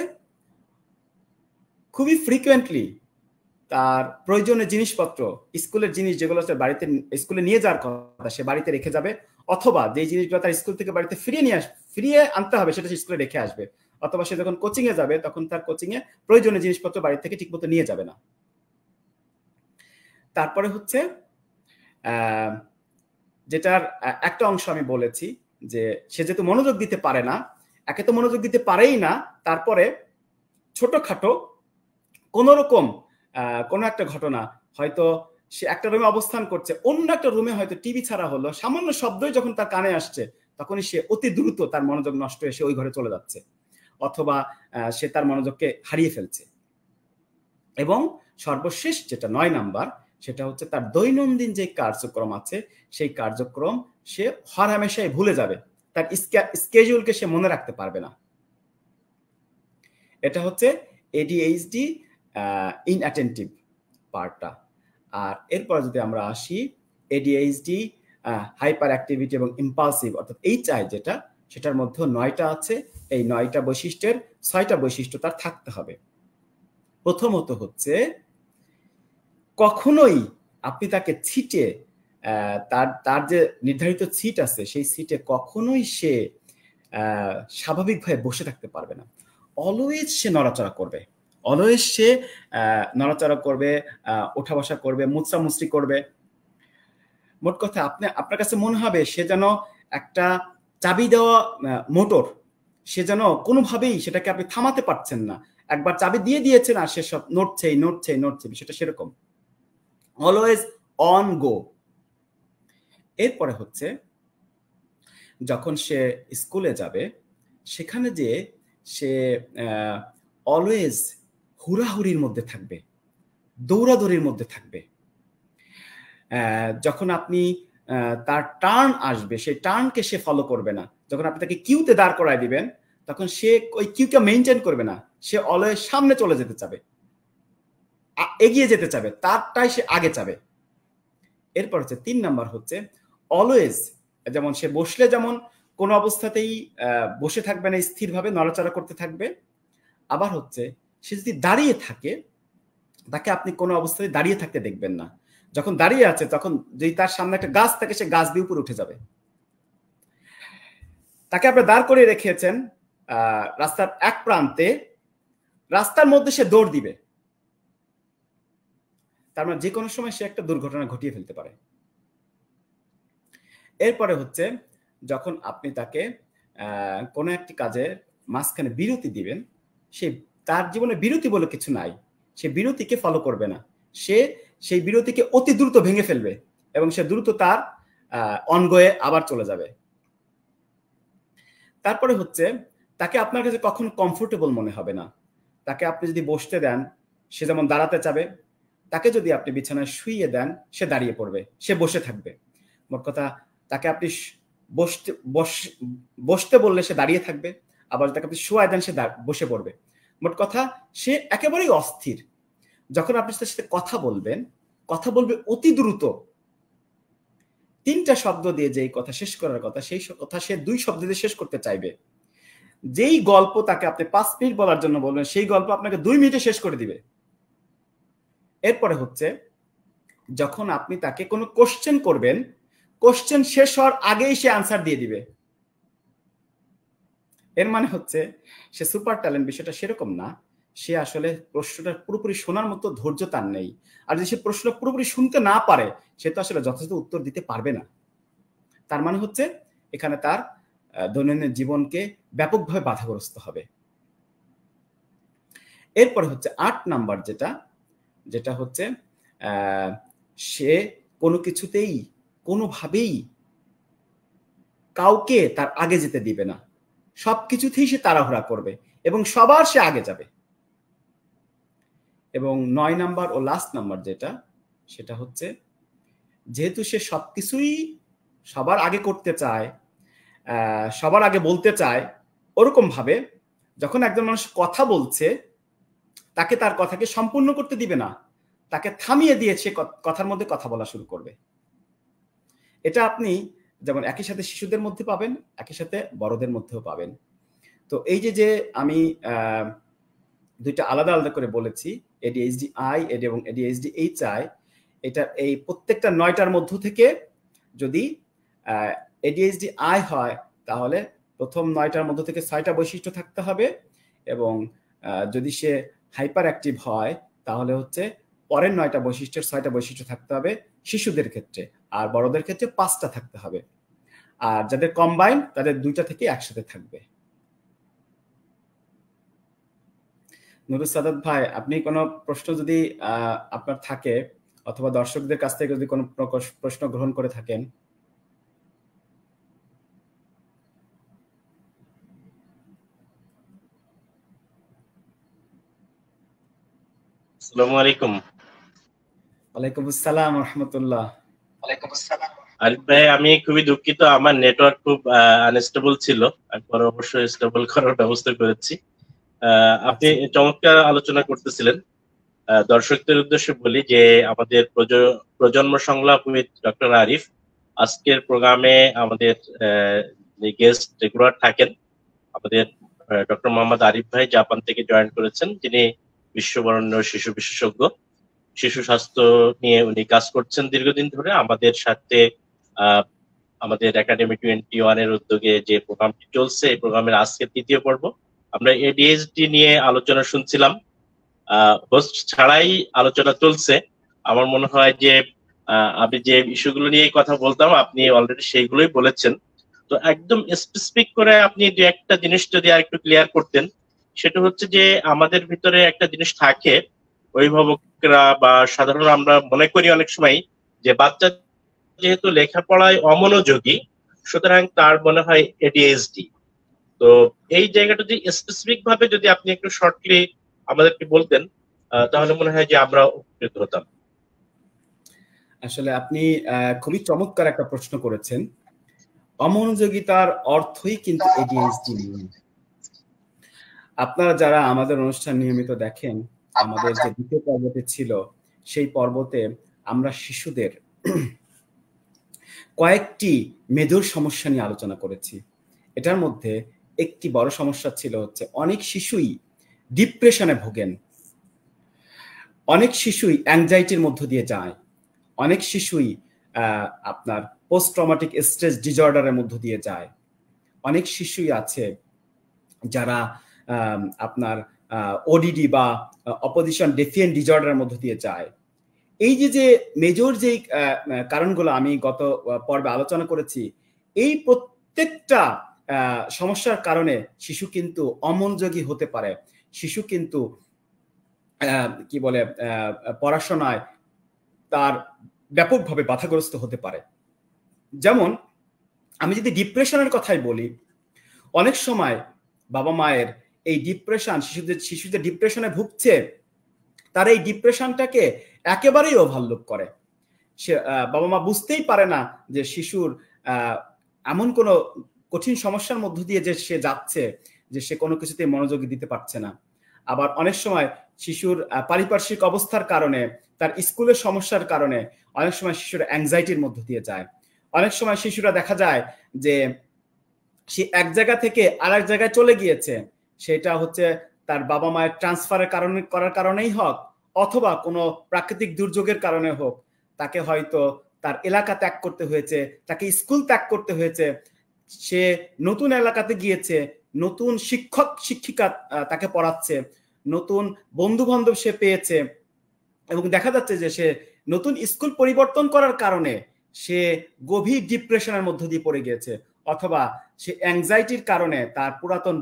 খুবই ফ্রিকুয়েন্টলি তার প্রয়োজনীয় জিনিসপত্র, স্কুলের জিনিস যেগুলো বাড়িতে স্কুলে নিয়ে যাওয়ার কথা সে বাড়িতে রেখে যাবে, অথবা যে জিনিসগুলো তার স্কুল থেকে বাড়িতে ফিরিয়ে আনতে হবে সেটা সে স্কুলে রেখে আসবে, অথবা সে যখন কোচিং এ যাবে তখন তার কোচিং এ প্রয়োজনীয় জিনিসপত্র বাড়ি থেকে ঠিকমতো নিয়ে যাবে না। তারপরে হচ্ছে যেটার একটা অংশ আমি বলেছি যে সে যেহেতু মনোযোগ দিতে পারে না, একে তো মনোযোগ দিতে পারেই না, তারপরে ছোটখাটো কোন রকম কোনো একটা ঘটনা, হয়তো সে একটা রুমে অবস্থান করছে, অন্য একটা রুমে হয়তো টিভি ছাড়া হলো, সামান্য শব্দই যখন তার কানে আসছে তখনই সে অতি দ্রুত তার মনোযোগ নষ্ট হয়ে সে ওই ঘরে চলে যাচ্ছে, অথবা সে তার মনোযোগকে হারিয়ে ফেলছে। এবং সর্বশেষ যেটা 9 নাম্বার, সেটা হচ্ছে তার দৈনন্দিন যে কার্যক্রম আছে সেই কার্যক্রম সে হরহামেশাই ভুলে যাবে, তার স্কেডিউলকে সে মনে রাখতে পারবে না। এটা হচ্ছে এডিএইচডি ইনঅ্যাটেন্টিভ পার্টটা। আর এরপর যদি আমরা আসি এডিএইচডি হাইপার অ্যাক্টিভিটি এবং ইম্পালসিভ অর্থাৎ এইচআই যেটা, সেটার মধ্যে 9টা আছে। এই 9টা বৈশিষ্ট্যের 6টা বৈশিষ্ট্য তার থাকতে হবে। প্রথমত হচ্ছে কখনোই আপনি তাকে ছিটে তার যে নির্ধারিত সিট আছে সেই সিটে কখনোই সে স্বাভাবিকভাবে বসে থাকতে পারবে না। অলওয়েজ সে নড়াচড়া করবে, অলওয়েজ সে নড়াচড়া করবে, ওঠা বসা করবে, মুচড়ামুচড়ি করবে। মোট কথা আপনার কাছে মনে হবে সে যেন একটা চাবি দেওয়া মোটর, সে যেন কোনোভাবেই সেটাকে আপনি থামাতে পারছেন না, একবার চাবি দিয়ে দিয়েছেন আর সে সব নড়ছেই নড়ছেই নড়ছে, বিষয়টা সেরকম। অলওয়েজ অন গো। এরপরে হচ্ছে যখন সে স্কুলে যাবে সেখানে যে সে অলওয়েজ হুড়াহুড়ির মধ্যে থাকবে, দৌড়াদৌড়ির মধ্যে থাকবে। যখন আপনি তার টার্ন আসবে সেই টার্নকে সে ফলো করবে না। যখন আপনি তাকে কিউতে দাঁড় করায় দিবেন তখন সে ওই কিউকে মেনটেন করবে না, সে অলওয়েজ সামনে চলে যেতে চাবে, এগিয়ে যেতে চাবে, তারটাই সে আগে চাবে। এরপর হচ্ছে 3 নাম্বার হচ্ছে অলওয়েজ, যেমন সে বসলে যেমন কোনো অবস্থাতেই বসে থাকবে না, স্থিরভাবে নড়াচড়া করতে থাকবে। আবার হচ্ছে সে যদি দাঁড়িয়ে থাকে তাকে আপনি কোনো অবস্থায় দাঁড়িয়ে থাকতে দেখবেন না। যখন দাঁড়িয়ে আছে তখন যদি তার সামনে একটা গাছ থাকে সে গাছ দিয়ে উপরে উঠে যাবে। তাকে আপনি দাঁড় করিয়ে রেখেছেন রাস্তার এক প্রান্তে, রাস্তার মধ্যে সে দৌড় দিবে, তার মানে যে কোনো সময় সে একটা দুর্ঘটনা ঘটিয়ে ফেলতে পারে। এরপরে হচ্ছে যখন আপনি তাকে কোনো একটি কাজের মাঝখানে বিরতি দিবেন, সে তার জীবনে বিরতি বলে কিছু নাই, সে বিরতিকে ফলো করবে না, সে সেই বিরতিকে অতি দ্রুত ভেঙে ফেলবে এবং সে দ্রুত তার অনগোয়ে আবার চলে যাবে। তারপরে হচ্ছে তাকে আপনার কাছে কখনো কমফোর্টেবল মনে হবে না। তাকে আপনি যদি বসতে দেন সে যেমন দাঁড়াতে চাবে, তাকে যদি আপনি বিছানায় শুইয়ে দেন সে দাঁড়িয়ে পড়বে, সে বসে থাকবে। মোট কথা তাকে আপনি বসতে বললে সে দাঁড়িয়ে থাকবে, আবার তাকে আপনি শোয়ায় দেন সে বসে পড়বে। মোট কথা সে একেবারেই অস্থির। যখন আপনি তার সাথে কথা বলবেন, কথা বলবে অতি দ্রুত। 3টা শব্দ দিয়ে যেই কথা শেষ করার কথা সেই কথা সে 2 শব্দ দিয়ে শেষ করতে চাইবে। যেই গল্প তাকে আপনি 5 মিনিট বলার জন্য বলবেন সেই গল্প আপনাকে 2 মিনিটে শেষ করে দিবে। এরপরে হচ্ছে যখন আপনি তাকে কোনো কোশ্চেন করবেন, কোশ্চেন শেষ হওয়ার আগেই সে আনসার দিয়ে দিবে। এর মানে হচ্ছে সে সুপার ট্যালেন্ট, বিষয়টা সেরকম না, সে আসলে প্রশ্নটা পুরোপুরি শোনার মতো ধৈর্য তার নেই। আর যদি সে প্রশ্ন পুরোপুরি শুনতে না পারে সে তো আসলে যথাযথ উত্তর দিতে পারবে না। তার মানে হচ্ছে এখানে তার দৈনন্দিন জীবনকে ব্যাপকভাবে বাধাগ্রস্ত হবে। এরপরে হচ্ছে 8 নাম্বার যেটা হচ্ছে সে কোনো কিছুতেই কোনোভাবেই কাউকে তার আগে যেতে দিবে না, সবকিছুতেই সে তাড়াহুড়া করবে এবং সবার সে আগে যাবে। এবং 9 নাম্বার ও লাস্ট নাম্বার সেটা হচ্ছে যেহেতু সে সবকিছুই সবার আগে করতে চায়, সবার আগে বলতে চায়, ওরকম ভাবে যখন একজন মানুষ কথা বলছে তাকে তার কথাকে সম্পূর্ণ করতে দিবে না, তাকে থামিয়ে দিয়ে সে কথার মধ্যে কথা বলা শুরু করবে। এটা আপনি যেমন একই সাথে শিশুদের মধ্যে পাবেন, একই সাথে বড়দের মধ্যেও পাবেন। তো এই যে আমি 2টা আলাদা আলাদা করে বলেছি, ADHD-I এবং ADHD-HI, এটা এই প্রত্যেকটা 9টার মধ্য থেকে যদি ADHD-I হয় তাহলে প্রথম 9টার মধ্য থেকে 6টা বৈশিষ্ট্য থাকতে হবে, এবং যদি সে হাইপার অ্যাক্টিভ হয় তাহলে হচ্ছে পরের 9টা বৈশিষ্ট্যের 6টা বৈশিষ্ট্য থাকতে হবে শিশুদের ক্ষেত্রে, আর বড়দের ক্ষেত্রে 5টা থাকতে হবে, আর যাদের কম্বাইন তাদের 2টা থেকে একসাথে থাকবে। নুরুল সাদাত ভাই, আপনি কোনো প্রশ্ন যদি আপনার থাকে অথবা দর্শকদের কাছ থেকে যদি কোনো প্রশ্ন গ্রহণ করে থাকেন। আসসালামু আলাইকুম। ওয়ালাইকুম আসসালাম রাহমাতুল্লাহ। ওয়ালাইকুম আসসালাম। আরিফ ভাই, আমি খুবই দুঃখিত, আমার নেটওয়ার্ক খুব আনস্টেবল ছিল, একবার অবশ্যই স্টেবল করার ব্যবস্থা করেছি। আপনি চমৎকার আলোচনা করতেছিলেন। দর্শকদের উদ্দেশ্যে বলি যে আমাদের প্রজন্ম সংলাপ উইথ ডক্টর আরিফ, আজকের প্রোগ্রামে আমাদের গেস্ট রেগুলার থাকেন আমাদের ডক্টর মোহাম্মদ আরিফ ভাই, জাপান থেকে জয়েন করেছেন, যিনি বিশ্ববরেণ্য শিশু বিশেষজ্ঞ। শিশু স্বাস্থ্য নিয়ে উনি কাজ করছেন দীর্ঘদিন ধরে। আমাদের সাথে আমাদের একাডেমি 21 এর উদ্যোগে যে প্রোগ্রামটি চলছে, এই প্রোগ্রামের আজকে 3য় পর্ব। আমরা ADHD নিয়ে আলোচনা শুনছিলাম, হোস্ট ছাড়াই আলোচনা চলছে। আমার মনে হয় যে আমি যে ইস্যুগুলো নিয়ে কথা বলতাম আপনি অলরেডি সেইগুলোই বলেছেন। তো একদম স্পেসিফিক করে আপনি যে একটা জিনিস যদি আর একটু ক্লিয়ার করতেন, সেটা হচ্ছে যে আমাদের ভিতরে একটা জিনিস থাকে অভিভাবকরা বা সাধারণ আমরা মনে করি অনেক সময় যে বাচ্চা যেহেতু লেখাপড়ায় অমনোযোগী, সুতরাং তার মনে হয় এডিএইচডি। তো এই জায়গাটা যদি স্পেসিফিক ভাবে যদি আপনি একটু শর্টলি আমাদেরকে বলতেন, তাহলে মনে হয় যে আমরা উপকৃত হতাম। আসলে আপনি খুবই চমৎকার একটা প্রশ্ন করেছেন। অমনোযোগিতার অর্থই কিন্তু এডিএইচডি নয়। আপনারা যারা আমাদের অনুষ্ঠান নিয়মিত দেখেন, আমাদের যে দ্বিতীয় পর্বতে ছিল, সেই পর্বতে আমরা শিশুদের কয়েকটি মেজর সমস্যা নিয়ে আলোচনা করেছি। এটার মধ্যে একটি বড় সমস্যা ছিল হচ্ছে অনেক শিশুই ডিপ্রেশনে ভোগেন, অনেক শিশুই অ্যাংজাইটির মধ্য দিয়ে যায়, অনেক শিশুই আপনার পোস্ট ট্রমাটিক স্ট্রেস ডিসঅর্ডারের মধ্য দিয়ে যায়, অনেক শিশুই আছে যারা আপনার ওডিডি বা অপোজিশন ডেফিয়েন্ট ডিসঅর্ডারের মধ্য দিয়ে যায়। এই যে মেজর যেই কারণগুলো আমি গত পর্বে আলোচনা করেছি, এই প্রত্যেকটা সমস্যার কারণে শিশু কিন্তু অমনোযোগী হতে পারে, শিশু কিন্তু কি বলে পড়াশোনায় তার ব্যাপকভাবে বাধাগ্রস্ত হতে পারে। যেমন আমি যদি ডিপ্রেশনের কথাই বলি, অনেক সময় বাবা মায়ের এই ডিপ্রেশন, শিশুদের ডিপ্রেশনে ভুগছে, তার এই ডিপ্রেশনটাকে একেবারেই ওভারলুক করে। সে বাবা মা বুঝতেই পারে না যে শিশুর এমন কোনো কঠিন সমস্যার মধ্য দিয়ে যে সে যাচ্ছে, যে সে কোনো কিছুতে মনোযোগী দিতে পারছে না। আবার অনেক সময় শিশুর পারিপার্শ্বিক অবস্থার কারণে, তার স্কুলের সমস্যার কারণে অনেক সময় শিশুরা অ্যাংজাইটির মধ্য দিয়ে যায়। অনেক সময় শিশুরা দেখা যায় যে সে এক জায়গা থেকে আরেক জায়গায় চলে গিয়েছে, সেটা হচ্ছে তার বাবা মায়ের ট্রান্সফারের করার কারণেই হোক, অথবা কোনো প্রাকৃতিক দুর্যোগের কারণে হোক, তাকে হয়তো তার এলাকা ত্যাগ করতে হয়েছে, তাকে স্কুল ত্যাগ করতে হয়েছে, সে নতুন এলাকাতে গিয়েছে, নতুন শিক্ষক শিক্ষিকা তাকে পড়াচ্ছে, নতুন বন্ধু বান্ধব সে পেয়েছে, এবং দেখা যাচ্ছে যে সে নতুন স্কুল পরিবর্তন করার কারণে সে গভীর ডিপ্রেশনের মধ্য দিয়ে পড়ে গিয়েছে, অথবা সে অ্যাংজাইটির কারণে তার পুরাতন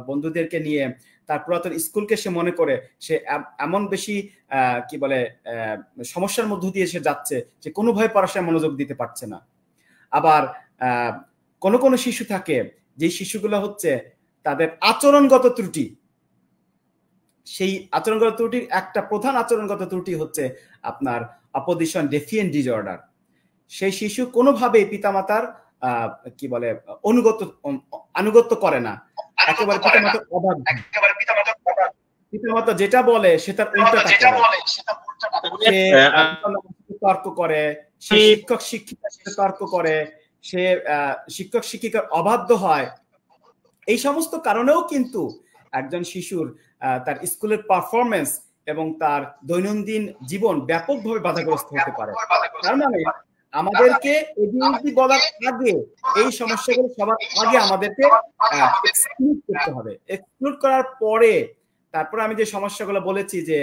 বন্ধুদেরকে নিয়ে, তার পুরাতন স্কুলকে সে মনে করে সে এমন বেশি কি বলে সমস্যার মধ্য দিয়ে সে যাচ্ছে যে কোনোভাবে পড়াশোনায় মনোযোগ দিতে পারছে না। আবার কোনো শিশু থাকে যে শিশুগুলো হচ্ছে তাদের আচরণগত ত্রুটি, সেই আচরণগত ত্রুটির একটা প্রধান আচরণগত ত্রুটি হচ্ছে আপনার অপোজিশন ডেফিয়েন্ট ডিসঅর্ডার। সেই শিশু কোনোভাবে পিতামাতার কি বলে আনুগত্য করে না, একেবারে পিতামাতার অবাধ্য, পিতামাতা যেটা বলে সেটা উল্টাটা করে, সে তর্ক করে, সে শিক্ষক শিক্ষিকার সাথে তর্ক করে, সে শিক্ষক শিক্ষিকার অবাধ্য হয়। এই সমস্ত কারণেও কিন্তু একজন শিশুর তার স্কুলের পারফরমেন্স এবং তার দৈনন্দিন জীবন ব্যাপকভাবে বাধাগ্রস্ত হতে পারে। তার মানে আমাদেরকে এডিএইচডি বলার আগে এই সমস্যাগুলো সবার আগে আমাদেরকে এক্সক্লুড করতে হবে। এক্সক্লুড করার পরে তারপরে আমি যে সমস্যাগুলো বলেছি, যে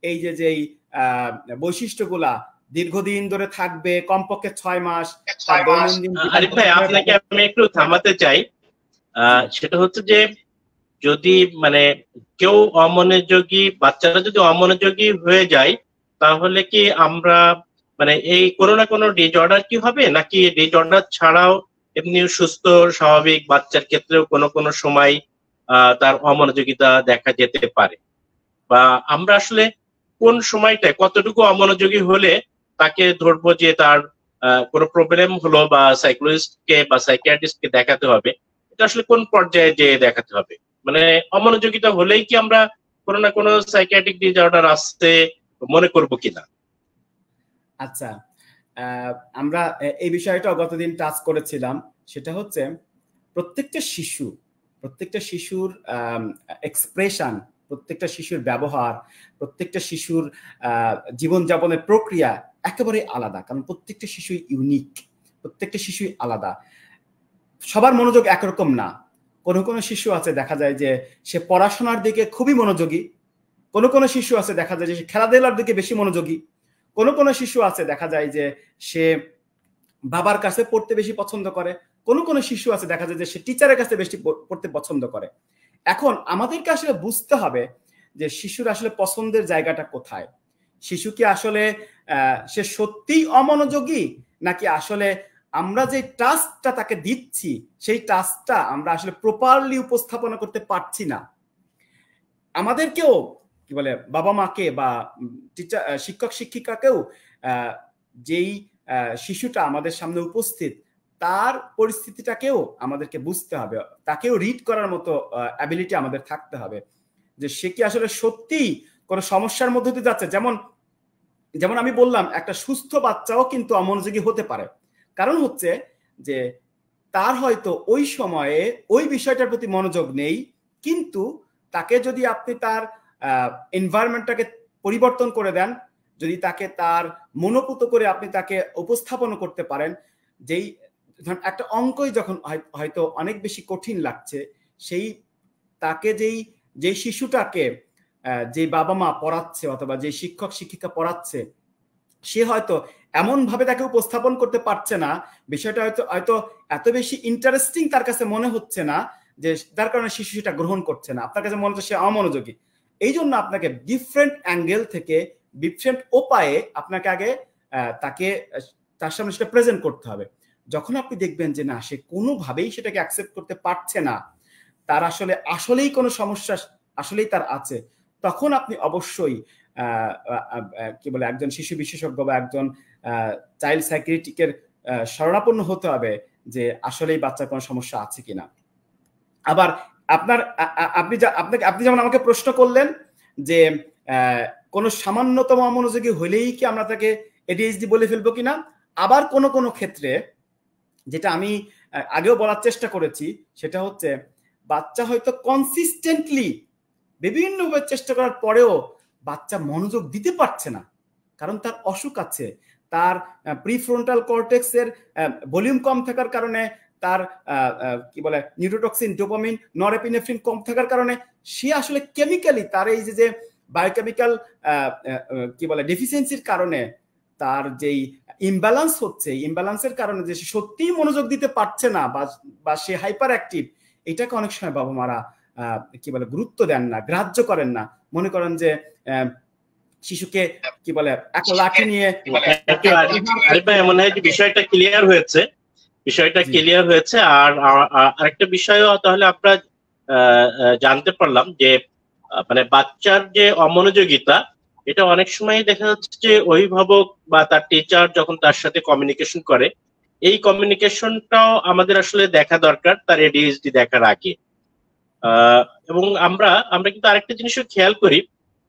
এই যে বৈশিষ্ট্যগুলা দীর্ঘদিন ধরে থাকবে, কমপক্ষে 6 মাস, দৈনন্দিন। আরিফ ভাই, আপনাকে আমি একটু থামাতে চাই। সেটা হচ্ছে যে যদি মানে কেউ অমনোযোগী, বাচ্চারা যদি অমনোযোগী হয়ে যায়, তাহলে কি আমরা মানে এই কোনো না কোনো ডিসঅর্ডার কি হবে, নাকি ডিসঅর্ডার ছাড়াও এমনি সুস্থ স্বাভাবিক বাচ্চার ক্ষেত্রেও কোনো সময় তার অমনোযোগিতা দেখা যেতে পারে? বা আমরা আসলে কোন সময়টায় কতটুকু অমনোযোগী হলে তাকে ধরবো যে তার কোনো প্রবলেম হলো বা সাইকোলজিস্টকে বা সাইকিয়াট্রিস্টকে দেখাতে হবে? এটা আসলে কোন পর্যায়ে যে দেখাতে হবে? মানে অমনোযোগিতা হলেই কি আমরা কোনো না কোনো সাইকিয়াট্রিক ডিসঅর্ডার আসতে মনে করব কিনা? আচ্ছা, আমরা এই বিষয়টা গতদিন টাচ করেছিলাম। সেটা হচ্ছে প্রত্যেকটা শিশুর এক্সপ্রেশন, প্রত্যেকটা শিশুর ব্যবহার, প্রত্যেকটা শিশুর জীবনযাপনের প্রক্রিয়া একেবারে আলাদা, কারণ প্রত্যেকটা শিশুই ইউনিক, প্রত্যেকটা শিশুই আলাদা। সবার মনোযোগ একরকম না। কোনো শিশু আছে দেখা যায় যে সে পড়াশোনার দিকে খুবই মনোযোগী, কোনো শিশু আছে দেখা যায় যে সে খেলাধুলার দিকে বেশি মনোযোগী, কোনো শিশু আছে দেখা যায় যে সে বাবার কাছে পড়তে বেশি পছন্দ করে, কোনো শিশু আছে দেখা যায় যে সে টিচারের কাছে বেশি পড়তে পছন্দ করে। এখন আমাদেরকে আসলে বুঝতে হবে যে শিশুর আসলে পছন্দের জায়গাটা কোথায়, শিশু কি আসলে সে সত্যিই অমনোযোগী, নাকি আসলে আমরা যে টাস্কটা তাকে দিচ্ছি সেই টাস্কটা আমরা আসলে প্রপারলি উপস্থাপনা করতে পারছি না। আমাদেরকেও কি বলে বাবা মাকে বা টিচার শিক্ষক শিক্ষিকাকেও যেই শিশুটা আমাদের সামনে উপস্থিত তার পরিস্থিতিটাকেও আমাদেরকে বুঝতে হবে, তাকেও রিড করার মতো অ্যাবিলিটি আমাদের থাকতে হবে যে সে কি আসলে সত্যিই কোনো সমস্যার মধ্যে দিয়ে যাচ্ছে। যেমন আমি বললাম একটা সুস্থ বাচ্চাও কিন্তু অমনোযোগী হতে পারে, কারণ হচ্ছে যে তার হয়তো ওই সময়ে ওই বিষয়টার প্রতি মনোযোগ নেই, কিন্তু তাকে যদি আপনি তার এনভায়রনমেন্টটাকে পরিবর্তন করে দেন, যদি তাকে তার মনোপুত করে আপনি তাকে উপস্থাপন করতে পারেন, যেই একটা অঙ্কই যখন হয়তো অনেক বেশি কঠিন লাগছে, সেই তাকে যেই শিশুটাকে যে বাবা মা পড়াচ্ছে অথবা যে শিক্ষক শিক্ষিকা পড়াচ্ছে সে হয়তো এমন ভাবে তাকে উপস্থাপন করতে পারছে না, বিষয়টা হয়তো এত বেশি ইন্টারেস্টিং তার কাছে মনে হচ্ছে না, যে যার কারণে শিশু সেটা গ্রহণ করছে না, আপনার কাছে মনে হচ্ছে সে অমনোযোগী। এই জন্য আপনাকে ডিফারেন্ট অ্যাঙ্গেল থেকে ডিফারেন্ট উপায়ে আপনাকে আগে তাকে তার সামনে সেটা প্রেজেন্ট করতে হবে। যখন আপনি দেখবেন যে না সে কোনোভাবেই সেটাকে অ্যাকসেপ্ট করতে পারছে না, তার আসলেই কোনো সমস্যা আসলেই তার আছে, তখন আপনি অবশ্যই কি বলে একজন শিশু বিশেষজ্ঞ বা একজন চাইল্ড সাইকিয়াট্রিকের শরণাপন্ন হতে হবে যে আসলেই বাচ্চার কোনো সমস্যা আছে কিনা। আবার আপনি যেমন আমাকে প্রশ্ন করলেন যে কোনো সামান্যতম অমনোযোগী হলেই কি আমরা তাকে এডিএইচডি বলে ফেলবো কিনা, আবার কোনো ক্ষেত্রে যেটা আমি আগেও বলার চেষ্টা করেছি সেটা হচ্ছে বাচ্চা হয়তো কনসিস্টেন্টলি বিভিন্নভাবে চেষ্টা করার পরেও বাচ্চা মনোযোগ দিতে পারছে না, কারণ তার অসুখ আছে, তার প্রিফ্রন্টাল কর্টেক্সের ভলিউম কম থাকার কারণে, তার কি বলে নিউরোটক্সিন ডোপামিন নরএপিনেফ্রিন কম থাকার কারণে সে আসলে কেমিক্যালি তার এই যে বায়োকেমিক্যাল কি বলে ডেফিসিয়েন্সির কারণে তার যেই ইমব্যালেন্স হচ্ছে, ইমব্যালেন্সের কারণে যে সে সত্যিই মনোযোগ দিতে পারছে না বা সে হাইপার অ্যাক্টিভ, এটাকে অনেক সময় বাবা মারা কি বলে গুরুত্ব দেন না, গ্রাহ্য করেন না, মনে করেন যে শিশুকে কি বলে একটা লাঠি নিয়ে। মনে হয় যে বিষয়টা ক্লিয়ার হয়েছে। আর আরেকটা বিষয়ও তাহলে আমরা জানতে পারলাম যে মানে বাচ্চার যে অমনোযোগিতা, এটা অনেক সময় দেখা যাচ্ছে যে অভিভাবক বা তার টিচার যখন তার সাথে কমিউনিকেশন করে, এই কমিউনিকেশনটাও আমাদের আসলে দেখা দরকার তার এডিএইচডি দেখার আগে। এবং আমরা কিন্তু আরেকটা জিনিসও খেয়াল করি,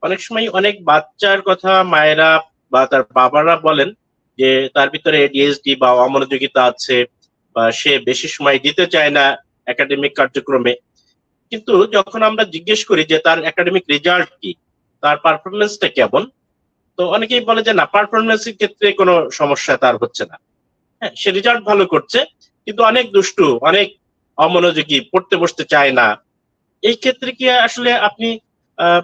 অনেক সময় অনেক বাচ্চার কথা মায়েরা বা তার বাবারা বলেন যে তার ভিতরে এডিএইচডি বা অমনোযোগিতা আছে, বা সে বেশি সময় দিতে চায় না একাডেমিক কার্যক্রমে। কিন্তু যখন আমরা জিজ্ঞেস করি যে তার একাডেমিক রেজাল্ট কি, তার পারফরমেন্সটা কেমন, তো অনেকেই বলে যে না, পারফরমেন্সের ক্ষেত্রে কোনো সমস্যা তার হচ্ছে না, হ্যাঁ সে রেজাল্ট ভালো করছে, কিন্তু অনেক দুষ্টু, অনেক অমনোযোগী, পড়তে বসতে চায় না। এই ক্ষেত্রে কি আসলে আপনি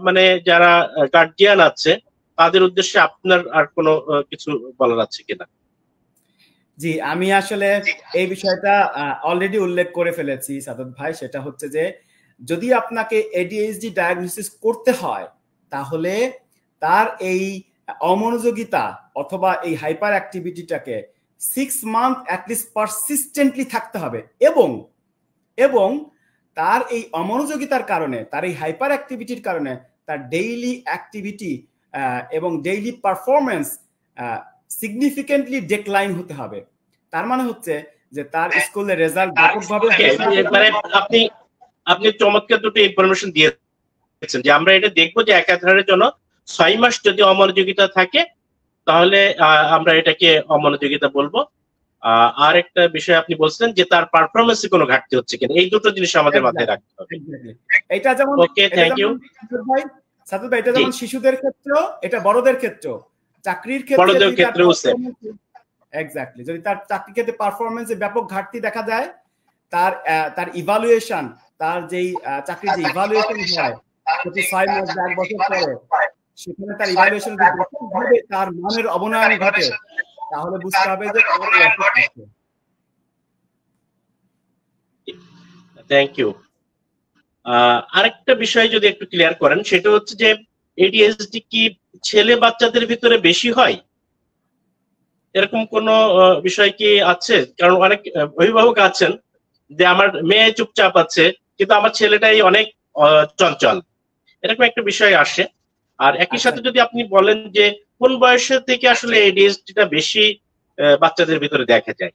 মানে যারা গার্জিয়ান আছে তাদের উদ্দেশ্যে আপনার আর কোনো কিছু বলার আছে কিনা? জি, আমি আসলে এই বিষয়টা অলরেডি উল্লেখ করে ফেলেছি সাদত ভাই, সেটা হচ্ছে যে যদি আপনাকে এডিএইচডি ডায়াগনোসিস করতে হয় তাহলে তার এই অমনোযোগিতা অথবা এই হাইপার অ্যাক্টিভিটিটাকে 6 মান্থ অ্যাটলিস্ট পারসিস্টেন্টলি থাকতে হবে, এবং তার এই অমনোযোগিতার কারণে, তার এই হাইপার অ্যাক্টিভিটির কারণে তার ডেইলি অ্যাক্টিভিটি এবং ডেইলি পারফরমেন্স সিগনিফিকেন্টলি ডিক্লাইন হতে হবে। তার মানে হচ্ছে যে তার স্কুলের রেজাল্ট ব্যাপকভাবে। আপনি চমৎকার দুটো ইনফরমেশন দিয়েছেন যে আমরা এটা দেখবো যে একাধারের জন্য 6 মাস যদি অমনোযোগিতা থাকে তাহলে আমরা এটাকে অমনোযোগিতা বলবো। আর একটা বিষয় আপনি বলছিলেন যে তার পারফরমেন্সে কোনো ঘাটতি হচ্ছে কিনা, এই দুটো জিনিস আমাদের মাথায় রাখতে হবে। এটা যেমন ওকে, থ্যাংক ইউ সাদত ভাই, এটা যেমন শিশুদের ক্ষেত্রেও, এটা বড়দের ক্ষেত্রেও, চাকরির ক্ষেত্রেও এক্স্যাক্টলি যদি তার চাকরির ক্ষেত্রে পারফরমেন্সে ব্যাপক ঘাটতি দেখা যায়, তার ইভালুয়েশন, তার যেই চাকরির যে ইভালুয়েশন হয় প্রতি 6 মাস 1 বছর পরে, সেখানে তার ইভালুয়েশন ব্যাপকভাবে তার মানের অবনয়ন ঘটে, তাহলে বুঝতে হবে যে থ্যাংক ইউ। আরেকটা বিষয় যদি একটু ক্লিয়ার করেন, সেটা হচ্ছে যে এডিএইচডি কি ছেলে বাচ্চাদের ভিতরে বেশি হয়, এরকম কোন বিষয় কি আছে? কারণ অনেক অভিভাবক আছেন যে আমার মেয়ে চুপচাপ আছে কিন্তু আমার ছেলেটাই অনেক চঞ্চল, এরকম একটা বিষয় আসে। আর একই সাথে যদি আপনি বলেন যে কোন বয়সের থেকে আসলে এডিএইচডিটা বেশি বাচ্চাদের ভিতরে দেখা যায়,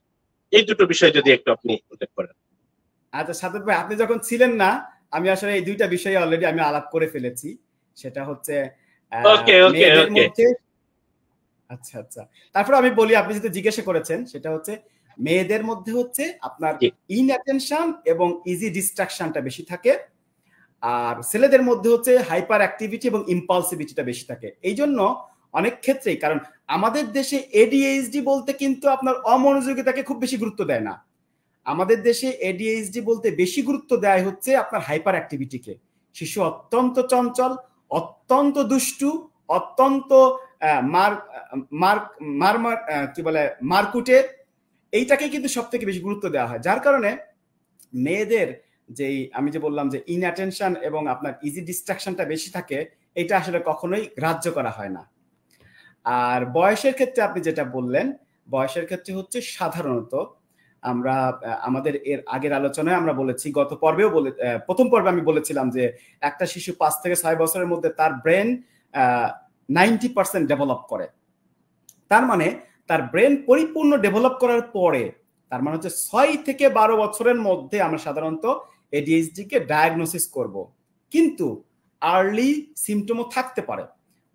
এই দুটো বিষয় যদি একটু আপনি উল্লেখ করেন। আচ্ছা সাদত ভাই, আপনি যখন ছিলেন না আমি আসলে এই দুইটা বিষয়ে অলরেডি আমি আলাপ করে ফেলেছি। সেটা হচ্ছে মেয়েদের মধ্যে, আচ্ছা আচ্ছা, তারপর আমি বলি, আপনি যেটা জিজ্ঞাসা করেছেন সেটা হচ্ছে মেয়েদের মধ্যে হচ্ছে আপনার ইনঅ্যাটেনশন এবং ইজি ডিস্ট্রাকশনটা বেশি থাকে, আর ছেলেদের মধ্যে হচ্ছে হাইপার অ্যাক্টিভিটি এবং ইম্পালসিভিটিটা বেশি থাকে। এই জন্য অনেক ক্ষেত্রেই, কারণ আমাদের দেশে এডিএইচডি বলতে কিন্তু আপনার অমনোযোগিতাকে খুব বেশি গুরুত্ব দেয় না। আমাদের দেশে এডিএইচডি বলতে বেশি গুরুত্ব দেয় হচ্ছে আপনার হাইপার অ্যাক্টিভিটিকে। শিশু অত্যন্ত চঞ্চল, অত্যন্ত দুষ্টু, অত্যন্ত কি বলে মারকুটে, এইটাকে কিন্তু সব থেকে বেশি গুরুত্ব দেওয়া হয়। যার কারণে মেয়েদের যেই আমি যে বললাম যে ইনঅ্যাটেনশন এবং আপনার ইজি ডিস্ট্রাকশনটা বেশি থাকে, এটা আসলে কখনোই গ্রাহ্য করা হয় না। আর বয়সের ক্ষেত্রে আপনি যেটা বললেন, বয়সের ক্ষেত্রে হচ্ছে সাধারণত আমরা আমাদের এর আগের আলোচনায় আমরা বলেছি, গত পর্বেও প্রথম পর্বে আমি বলেছিলাম যে একটা শিশু 5 থেকে 6 বছরের মধ্যে তার ব্রেন 90% ডেভেলপ করে। তার মানে তার ব্রেন পরিপূর্ণ ডেভেলপ করার পরে, তার মানে হচ্ছে 6 থেকে 12 বছরের মধ্যে আমরা সাধারণত এডিএইচডি কে ডায়াগনোসিস করব। কিন্তু আর্লি সিমটমও থাকতে পারে,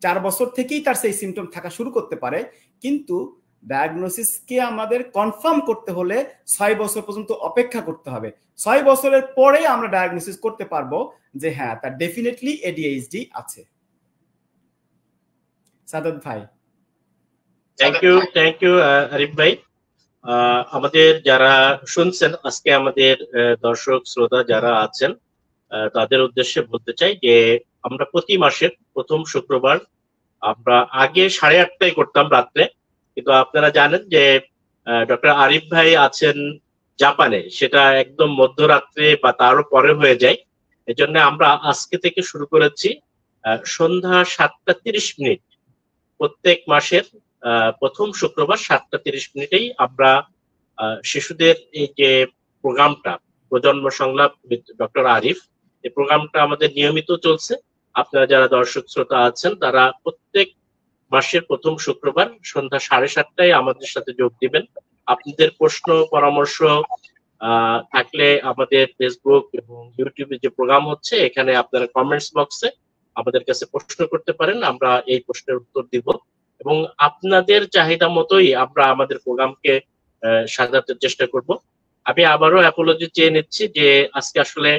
4 বছর থেকেই তার সেই সিমটম থাকা শুরু করতে পারে। কিন্তু ডায়াগনোসিসকে আমাদের কনফার্ম করতে হলে 6 বছর পর্যন্ত অপেক্ষা করতে হবে। 6 বছরের পরে আমরা ডায়াগনোসিস করতে পারবো যে হ্যাঁ, তার ডেফিনেটলি এডিএইচডি আছে। সাদত ভাই। থ্যাংক ইউ আরিফ ভাই। আমাদের যারা শুনছেন আজকে, আমাদের দর্শক শ্রোতা যারা আছেন, তাদের উদ্দেশ্যে বলতে চাই যে আমরা প্রতি মাসের প্রথম শুক্রবার, আমরা আগে 8:30টায় করতাম রাত্রে, কিন্তু আপনারা জানেন যে ডক্টর আরিফ ভাই আছেন জাপানে, সেটা একদম মধ্যরাত্রে বা তারও পরে হয়ে যায়। এজন্য আমরা আজকে থেকে শুরু করেছি সন্ধ্যা 7:30 প্রত্যেক মাসের প্রথম শুক্রবার 7:30 আমরা শিশুদের এই যে প্রোগ্রামটা, প্রজন্ম সংলাপ ডক্টর আরিফ, এই প্রোগ্রামটা আমাদের নিয়মিত চলছে। আপনারা যারা দর্শক শ্রোতা আছেন তারা প্রত্যেক মাসের প্রথম শুক্রবার সন্ধ্যা 7:30টায় আমাদের সাথে যোগ দিবেন। আপনাদের প্রশ্ন পরামর্শ থাকলে আমাদের ফেসবুক এবং ইউটিউবে যে প্রোগ্রাম হচ্ছে, এখানে আপনারা কমেন্টস বক্সে আমাদের কাছে প্রশ্ন করতে পারেন, আমরা এই প্রশ্নের উত্তর দিব এবং আপনাদের চাহিদা মতোই আমরা আমাদের প্রোগ্রামকে সাজাতে চেষ্টা করব। আমি আবারও অ্যাপোলজি চেয়ে নিচ্ছি যে আজকে আসলে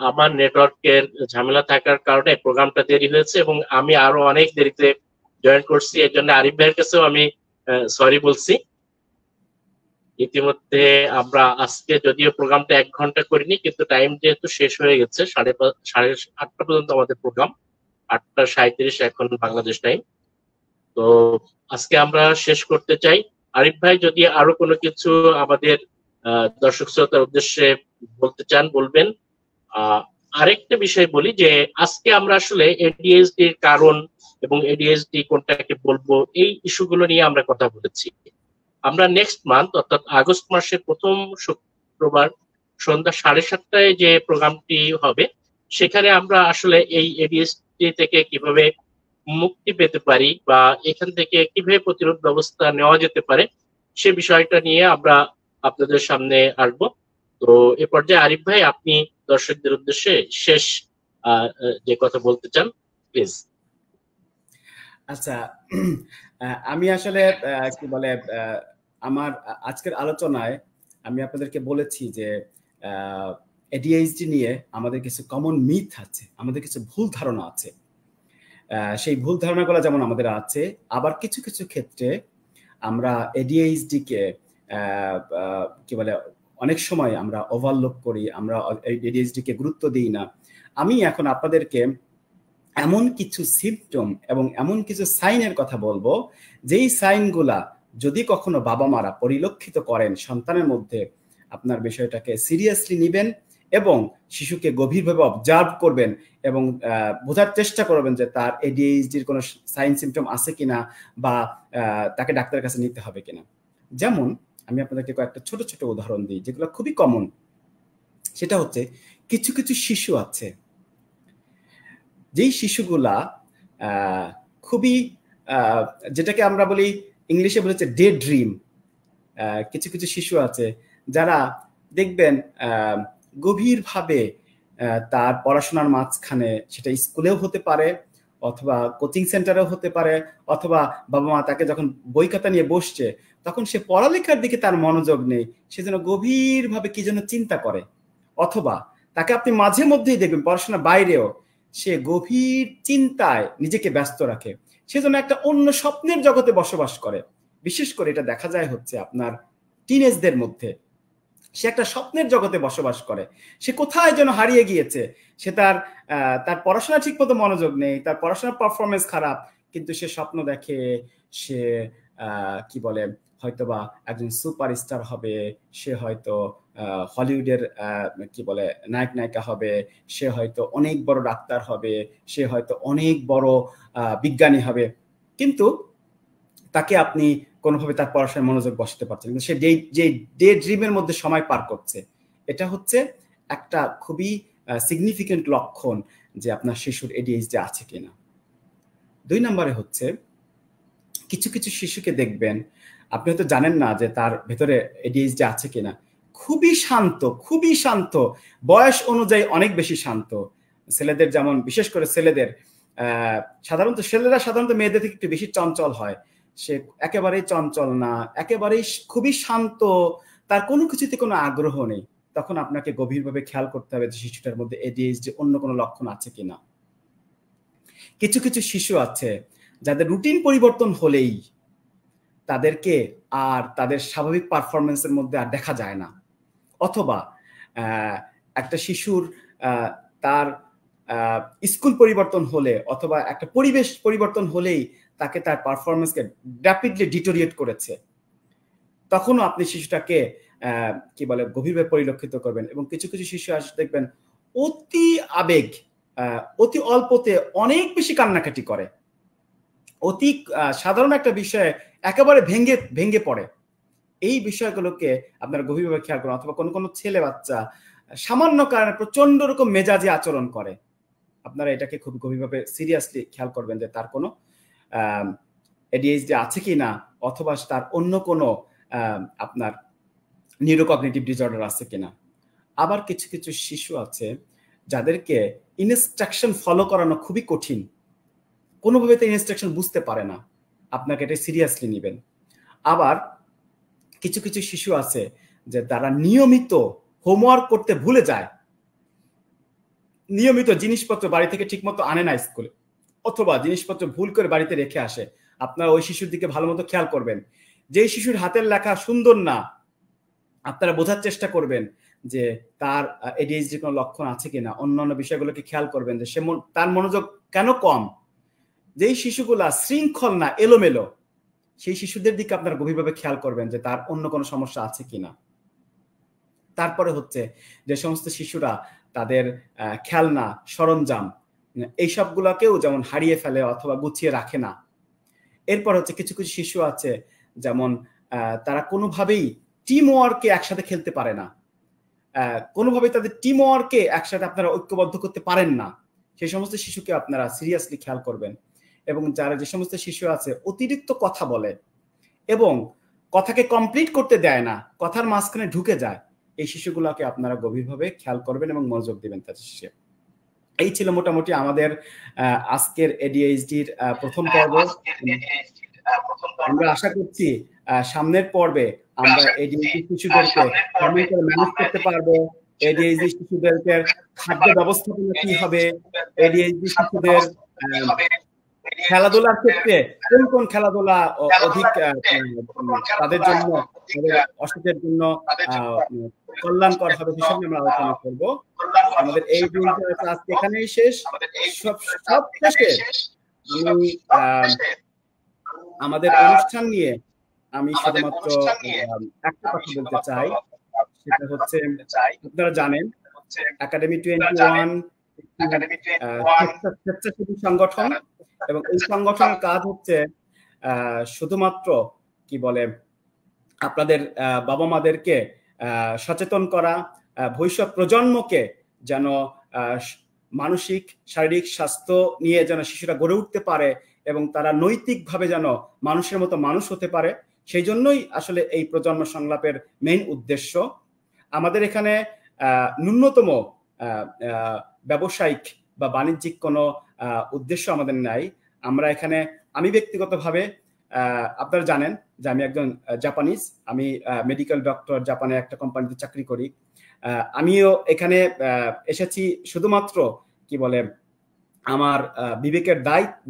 আমার নেটওয়ার্কের ঝামেলা থাকার কারণে প্রোগ্রামটা দেরি হয়েছে এবং আমি আরো অনেক দেরিতে জয়েন করছি। এর জন্য আরিফ ভাইয়ের কাছেও আমি সরি বলছি। ইতিমধ্যে আমরা আজকে যদিও প্রোগ্রামটা 1 ঘন্টা করিনি, কিন্তু টাইম যেহেতু শেষ হয়ে গেছে, 8:30 পর্যন্ত আমাদের প্রোগ্রাম, 8:37 এখন বাংলাদেশ টাইম। তো আজকে আমরা শেষ করতে চাই। আরিফ ভাই যদি আরো কোনো কিছু আমাদের দর্শক শ্রোতার উদ্দেশ্যে বলতে চান বলবেন। আরেকটা বিষয় বলি যে আজকে আমরা আসলে এডিএইচডি এর কারণ এবং এডিএইচডি কোনটাকে বলবো, এই ইস্যুগুলো নিয়ে আমরা কথা বলেছি। আমরা নেক্সট মান্থ অর্থাৎ আগস্ট মাসের প্রথম শুক্রবার সন্ধ্যা 7:30টায় যে প্রোগ্রামটি হবে, সেখানে আমরা আসলে এই এডিএইচডি থেকে কিভাবে মুক্তি পেতে পারি বা এখান থেকে কিভাবে প্রতিরোধ ব্যবস্থা নেওয়া যেতে পারে, সে বিষয়টা নিয়ে আমরা আপনাদের সামনে আসবো। তো এ পর্যায়ে আরিফ ভাই, আপনি দর্শকদের উদ্দেশ্যে শেষ যে কথা বলতে চান, প্লিজ। আচ্ছা, আমি আসলে কি বলে, আমার আজকের আলোচনায় আমি আপনাদেরকে বলেছি যে এডিএইচডি নিয়ে আমাদের কিছু কমন মিথ আছে, আমাদের কিছু ভুল ধারণা আছে। সেই ভুল ধারণাগুলো যেমন আমাদের আছে, আবার কিছু কিছু ক্ষেত্রে আমরা এডিএইচডি কে কি বলে অনেক সময় আমরা ওভারলুক করি, আমরা এডিএইচডি কে গুরুত্ব দিই না। আমি এখন আপনাদেরকে এমন কিছু সিম্পটম এবং এমন কিছু সাইনের কথা বলবো, যেই সাইনগুলা যদি কখনো বাবা মারা পরিলক্ষিত করেন সন্তানের মধ্যে, আপনার বিষয়টাকে সিরিয়াসলি নেবেন এবং শিশুকে গভীরভাবে অবজার্ভ করবেন এবং বোঝার চেষ্টা করবেন যে তার এডিএইচডির কোনো সাইন সিমটম আছে কিনা বা তাকে ডাক্তারের কাছে নিতে হবে কিনা। যেমন আমি আপনাদেরকে কয়েকটা ছোট ছোট উদাহরণ দিই যেগুলো খুবই কমন। সেটা হচ্ছে কিছু কিছু শিশু আছে যেই শিশুগুলা খুবই যেটাকে আমরা বলি ইংলিশে বলেছে ডে ড্রিম। কিছু কিছু শিশু আছে যারা দেখবেন গভীরভাবে তার পড়াশোনার মাঝখানে, সেটা স্কুলেও হতে পারে অথবা কোচিং সেন্টারেও হতে পারে, অথবা বাবা মা তাকে যখন বই খাতা নিয়ে বসছে তখন সে পড়ালেখার দিকে তার মনোযোগ নেই, সে যেন গভীরভাবে কি যেন চিন্তা করে। অথবা তাকে আপনি মাঝে মধ্যেই দেখবেন পড়াশোনার বাইরেও সে গভীর চিন্তায় নিজেকে ব্যস্ত রাখে, সে যেন একটা অন্য স্বপ্নের জগতে বসবাস করে। বিশেষ করে এটা দেখা যায় হচ্ছে আপনার টিনেজদের মধ্যে, সে একটা স্বপ্নের জগতে বসবাস করে, সে কোথায় যেন হারিয়ে গিয়েছে, সে তার পড়াশোনা ঠিক মতো মনোযোগ নেই, তার পড়াশোনার পারফরমেন্স খারাপ, কিন্তু সে স্বপ্ন দেখে সে কি বলে হয়তোবা একজন সুপারস্টার হবে, সে হয়তো হলিউডের কি বলে নায়ক নায়িকা হবে, সে হয়তো অনেক বড় ডাক্তার হবে, সে হয়তো অনেক বড় বিজ্ঞানী হবে, কিন্তু তাকে আপনি কোনোভাবে তার পড়াশোনায় মনোযোগ বসাতে পারছেন, কিন্তু সে যে ডে ড্রিমের মধ্যে সময় পার করছে। এটা হচ্ছে একটা খুবই সিগনিফিকেন্ট লক্ষণ যে আপনার শিশুর এডিএইচডি আছে কিনা। 2 নম্বরে হচ্ছে কিছু কিছু শিশুকে দেখবেন, আপনি হয়তো জানেন না যে তার ভেতরে এডিএইচডি আছে কিনা, খুবই শান্ত, বয়স অনুযায়ী অনেক বেশি শান্ত। ছেলেদের যেমন, বিশেষ করে ছেলেদের ছেলেরা সাধারণত মেয়েদের থেকে একটু বেশি চঞ্চল হয়, সে একেবারেই চঞ্চল না, একেবারেই খুবই শান্ত, তার কোনো কিছুতে কোনো আগ্রহ নেই। তখন আপনাকে গভীরভাবে খেয়াল করতে হবে যে শিশুটার মধ্যে এডিএইচডি অন্য কোনো লক্ষণ আছে কিনা। কিছু কিছু শিশু আছে যাদের রুটিন পরিবর্তন হলেই তাদেরকে আর তাদের স্বাভাবিক পারফরমেন্সের মধ্যে আর দেখা যায় না, অথবা একটা শিশুর তার স্কুল পরিবর্তন হলে অথবা একটা পরিবেশ পরিবর্তন হলেই তাকে তার পারফরমেন্সকে র্যাপিডলি ডিটোরিয়েট করেছে, তখনও আপনি শিশুটাকে কি বলে গভীরভাবে পরিলক্ষিত করবেন। এবং কিছু কিছু শিশু আসে দেখবেন অতি আবেগ, অতি অল্পতে অনেক বেশি কান্নাকাটি করে, অতি সাধারণ একটা বিষয়ে একেবারে ভেঙে পড়ে। এই বিষয়গুলোকে আপনারা গভীরভাবে খেয়াল করুন। অথবা কোনো ছেলে বাচ্চা সামান্য কারণে প্রচন্ড রকম মেজাজি আচরণ করে, আপনারা এটাকে খুব গভীরভাবে সিরিয়াসলি খেয়াল করবেন যে তার কোনো এডিএইচডি আছে কি না, অথবা তার অন্য কোনো আপনার নিউরোকগনিটিভ ডিসঅর্ডার আছে কিনা। আবার কিছু কিছু শিশু আছে যাদেরকে ইনস্ট্রাকশন ফলো করানো খুবই কঠিন, কোনোভাবে তো ইনস্ট্রাকশন বুঝতে পারে না, আপনাকে এটা সিরিয়াসলি নেবেন। আবার কিছু কিছু শিশু আছে যে তারা নিয়মিত হোমওয়ার্ক করতে ভুলে যায়, নিয়মিত জিনিসপত্র বাড়ি থেকে ঠিকমতো আনে না স্কুলে, অথবা জিনিসপত্র ভুল করে বাড়িতে রেখে আসে। আপনারা ওই শিশুর দিকে ভালো মতো খেয়াল করবেন। যে শিশুর হাতের লেখা সুন্দর না, আপনারা বোঝার চেষ্টা করবেন যে তার এডিএইচডি কোনো লক্ষণ আছে কিনা, অন্যান্য বিষয়গুলোকে খেয়াল করবেন যে সে তার মনোযোগ কেন কম। যেই শিশুগুলা শৃঙ্খল না, এলোমেলো, সেই শিশুদের দিকে আপনারা গভীরভাবে খেয়াল করবেন যে তার অন্য কোনো সমস্যা আছে কিনা। তারপরে হচ্ছে যে সমস্ত শিশুরা তাদের খেলনা, সরঞ্জাম এইসবগুলোকেও যেমন হারিয়ে ফেলে অথবা গুছিয়ে রাখে না। এরপর হচ্ছে কিছু কিছু শিশু আছে যেমন তারা কোনোভাবেই টিম ওয়ার্কে একসাথে খেলতে পারে না, কোনোভাবেই তাদের টিম ওয়ার্কে একসাথে আপনারা ঐক্যবদ্ধ করতে পারেন না। সেই সমস্ত শিশুকে আপনারা সিরিয়াসলি খেয়াল করবেন। এবং যে সমস্ত শিশু আছে অতিরিক্ত কথা বলে এবং কথাকে কমপ্লিট করতে দেয় না, কথার মাঝখানে ঢুকে যায়, এই শিশুগুলোকে আপনারা গভীরভাবে খেয়াল করবেন এবং মনোযোগ দিবেন তাদের শিশু। এই ছিল মোটামুটি আমাদের আজকের এডিএইচডির প্রথম পর্ব। আমরা আশা করছি সামনের পর্বে আমরা এডিএইচডি শিশুদেরকে কেমন করে ম্যানেজ করতে পারবো, এডিএইচডি শিশুদেরকে খাদ্য ব্যবস্থাপনা কি হবে, এডিএইচডি শিশুদের খেলাধুলার ক্ষেত্রে কোন কোন খেলাধুলা অধিক তাদের জন্য, অসুখের জন্য কল্যাণকর হবে, সে সঙ্গে আমরা আলোচনা করবো। আমাদের এই ক্লাস এখানেই শেষ। সব শেষে আমি আমাদের অনুষ্ঠান নিয়ে আমি শুধুমাত্র একটা কথা বলতে চাই, সেটা হচ্ছে আপনারা জানেন একাডেমি 21 স্বেচ্ছাসেবী সংগঠন, এবং এই সংগঠনের কাজ হচ্ছে শুধুমাত্র কি বলে আপনাদের বাবা মাদেরকে সচেতন করা, ভবিষ্যৎ প্রজন্মকে যেন মানসিক শারীরিক স্বাস্থ্য নিয়ে যেন শিশুরা গড়ে উঠতে পারে এবং তারা নৈতিকভাবে যেন মানুষের মতো মানুষ হতে পারে। সেই জন্যই আসলে এই প্রজন্ম সংলাপের মেইন উদ্দেশ্য। আমাদের এখানে ন্যূনতম ব্যবসায়িক বা বাণিজ্যিক কোনো উদ্দেশ্য আমাদের নাই। আমরা এখানে, আমি ব্যক্তিগতভাবে আপনারা জানেন যে আমি একজন জাপানিজ, আমি মেডিকেল ডক্টর, জাপানে একটা কোম্পানিতে চাকরি করি। আমিও এখানে এসেছি শুধুমাত্র কি বলে আমার বিবেকের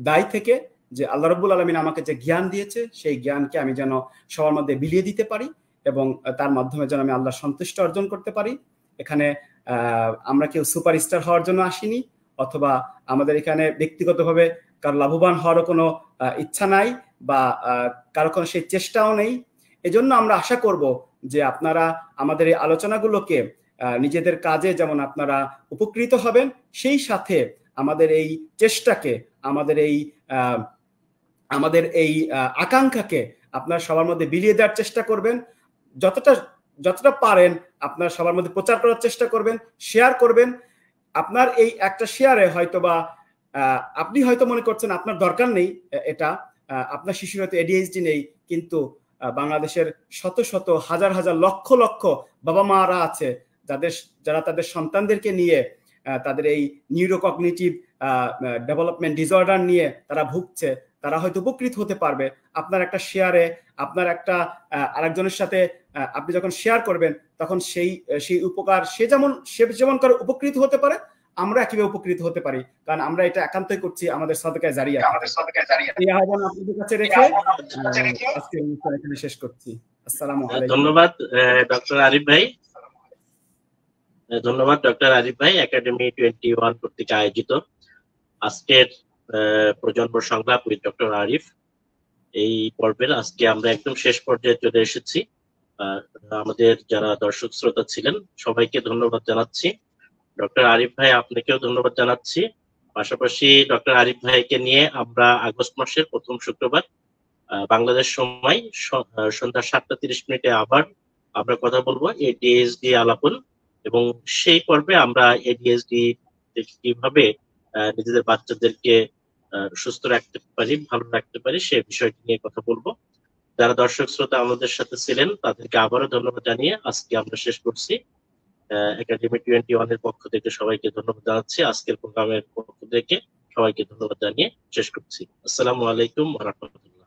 দায় থেকে, যে আল্লাহ রাব্বুল আলামিন আমাকে যে জ্ঞান দিয়েছে সেই জ্ঞানকে আমি যেন সবার মধ্যে বিলিয়ে দিতে পারি এবং তার মাধ্যমে যেন আমি আল্লাহর সন্তুষ্টি অর্জন করতে পারি। এখানে আমরা কেউ সুপারস্টার হওয়ার জন্য আসিনি, অথবা আমাদের এখানে ব্যক্তিগতভাবে কারো লাভবান হওয়ারও কোনো ইচ্ছা নাই বা কারো কোনো সেই চেষ্টাও নেই। এজন্য আমরা আশা করব যে আপনারা আমাদের এই আলোচনাগুলোকে নিজেদের কাজে যেমন আপনারা উপকৃত হবেন, সেই সাথে আমাদের এই চেষ্টাকে, আমাদের এই আকাঙ্ক্ষাকে আপনারা সবার মধ্যে বিলিয়ে দেওয়ার চেষ্টা করবেন। যতটা পারেন আপনারা সবার মধ্যে প্রচার করার চেষ্টা করবেন, শেয়ার করবেন। আপনার এই একটা শেয়ারে হয়তোবা আপনি হয়তো মনে করছেন আপনার দরকার নেই এটা, আপনার শিশুর হয়তো ADHD নেই, কিন্তু বাংলাদেশের শত শত হাজার হাজার লক্ষ লক্ষ বাবা মারা আছে যারা তাদের সন্তানদেরকে নিয়ে তাদের এই নিউরোকগনিটিভ ডেভেলপমেন্ট ডিসঅর্ডার নিয়ে তারা ভুগছে। তারা হয়তো উপকৃত হতে পারবে আপনার একটা শেয়ারে। আপনার একটা আরেকজনের সাথে আপনি যখন শেয়ার করবেন তখন সেই উপকার সে যেমন করে উপকৃত হতে পারে, আমরা একইভাবে উপকৃত হতে পারি, কারণ আমরা এটা একান্তই করছি আমাদের সাদকায়ে জারিয়া। এই আহ্বান আপনাদের কাছে রেখে আজকে অনুষ্ঠান এখানে শেষ করছি। আসসালামু আলাইকুম। ধন্যবাদ ডক্টর আরিফ ভাই। ধন্যবাদ ডক্টর আরিফ ভাই। একাডেমি 21 কর্তৃক আয়োজিত আজকের প্রজন্ম সংলাপ উইথ ডক্টর আরিফ, এই পর্বের আজকে আমরা একদম শেষ পর্যায়ে চলে এসেছি। আমাদের যারা দর্শক শ্রোতা ছিলেন সবাইকে ধন্যবাদ জানাচ্ছি। ডক্টর আরিফ ভাই আপনাকেও ধন্যবাদ জানাচ্ছি। পাশাপাশি ডক্টর আরিফ ভাইকে নিয়ে আমরা আগস্ট মাসের প্রথম শুক্রবার বাংলাদেশ সময় সন্ধ্যা 7:30 আবার আমরা কথা বলবো ADHD আলাপন, এবং সেই পর্বে আমরা ADHD কিভাবে নিজেদের বাচ্চাদেরকে সুস্থ রাখতে পারি, ভালো রাখতে পারি, সে বিষয়টি নিয়ে কথা বলবো। যারা দর্শক শ্রোতা আমাদের সাথে ছিলেন তাদেরকে আবারও ধন্যবাদ জানিয়ে আজকে আমরা শেষ করছি। একাডেমি 21 এর পক্ষ থেকে সবাইকে ধন্যবাদ জানাচ্ছি। আজকের প্রোগ্রামের পক্ষ থেকে সবাইকে ধন্যবাদ জানিয়ে শেষ করছি। আসসালামু আলাইকুম ওয়া রাহমাতুল্লাহ।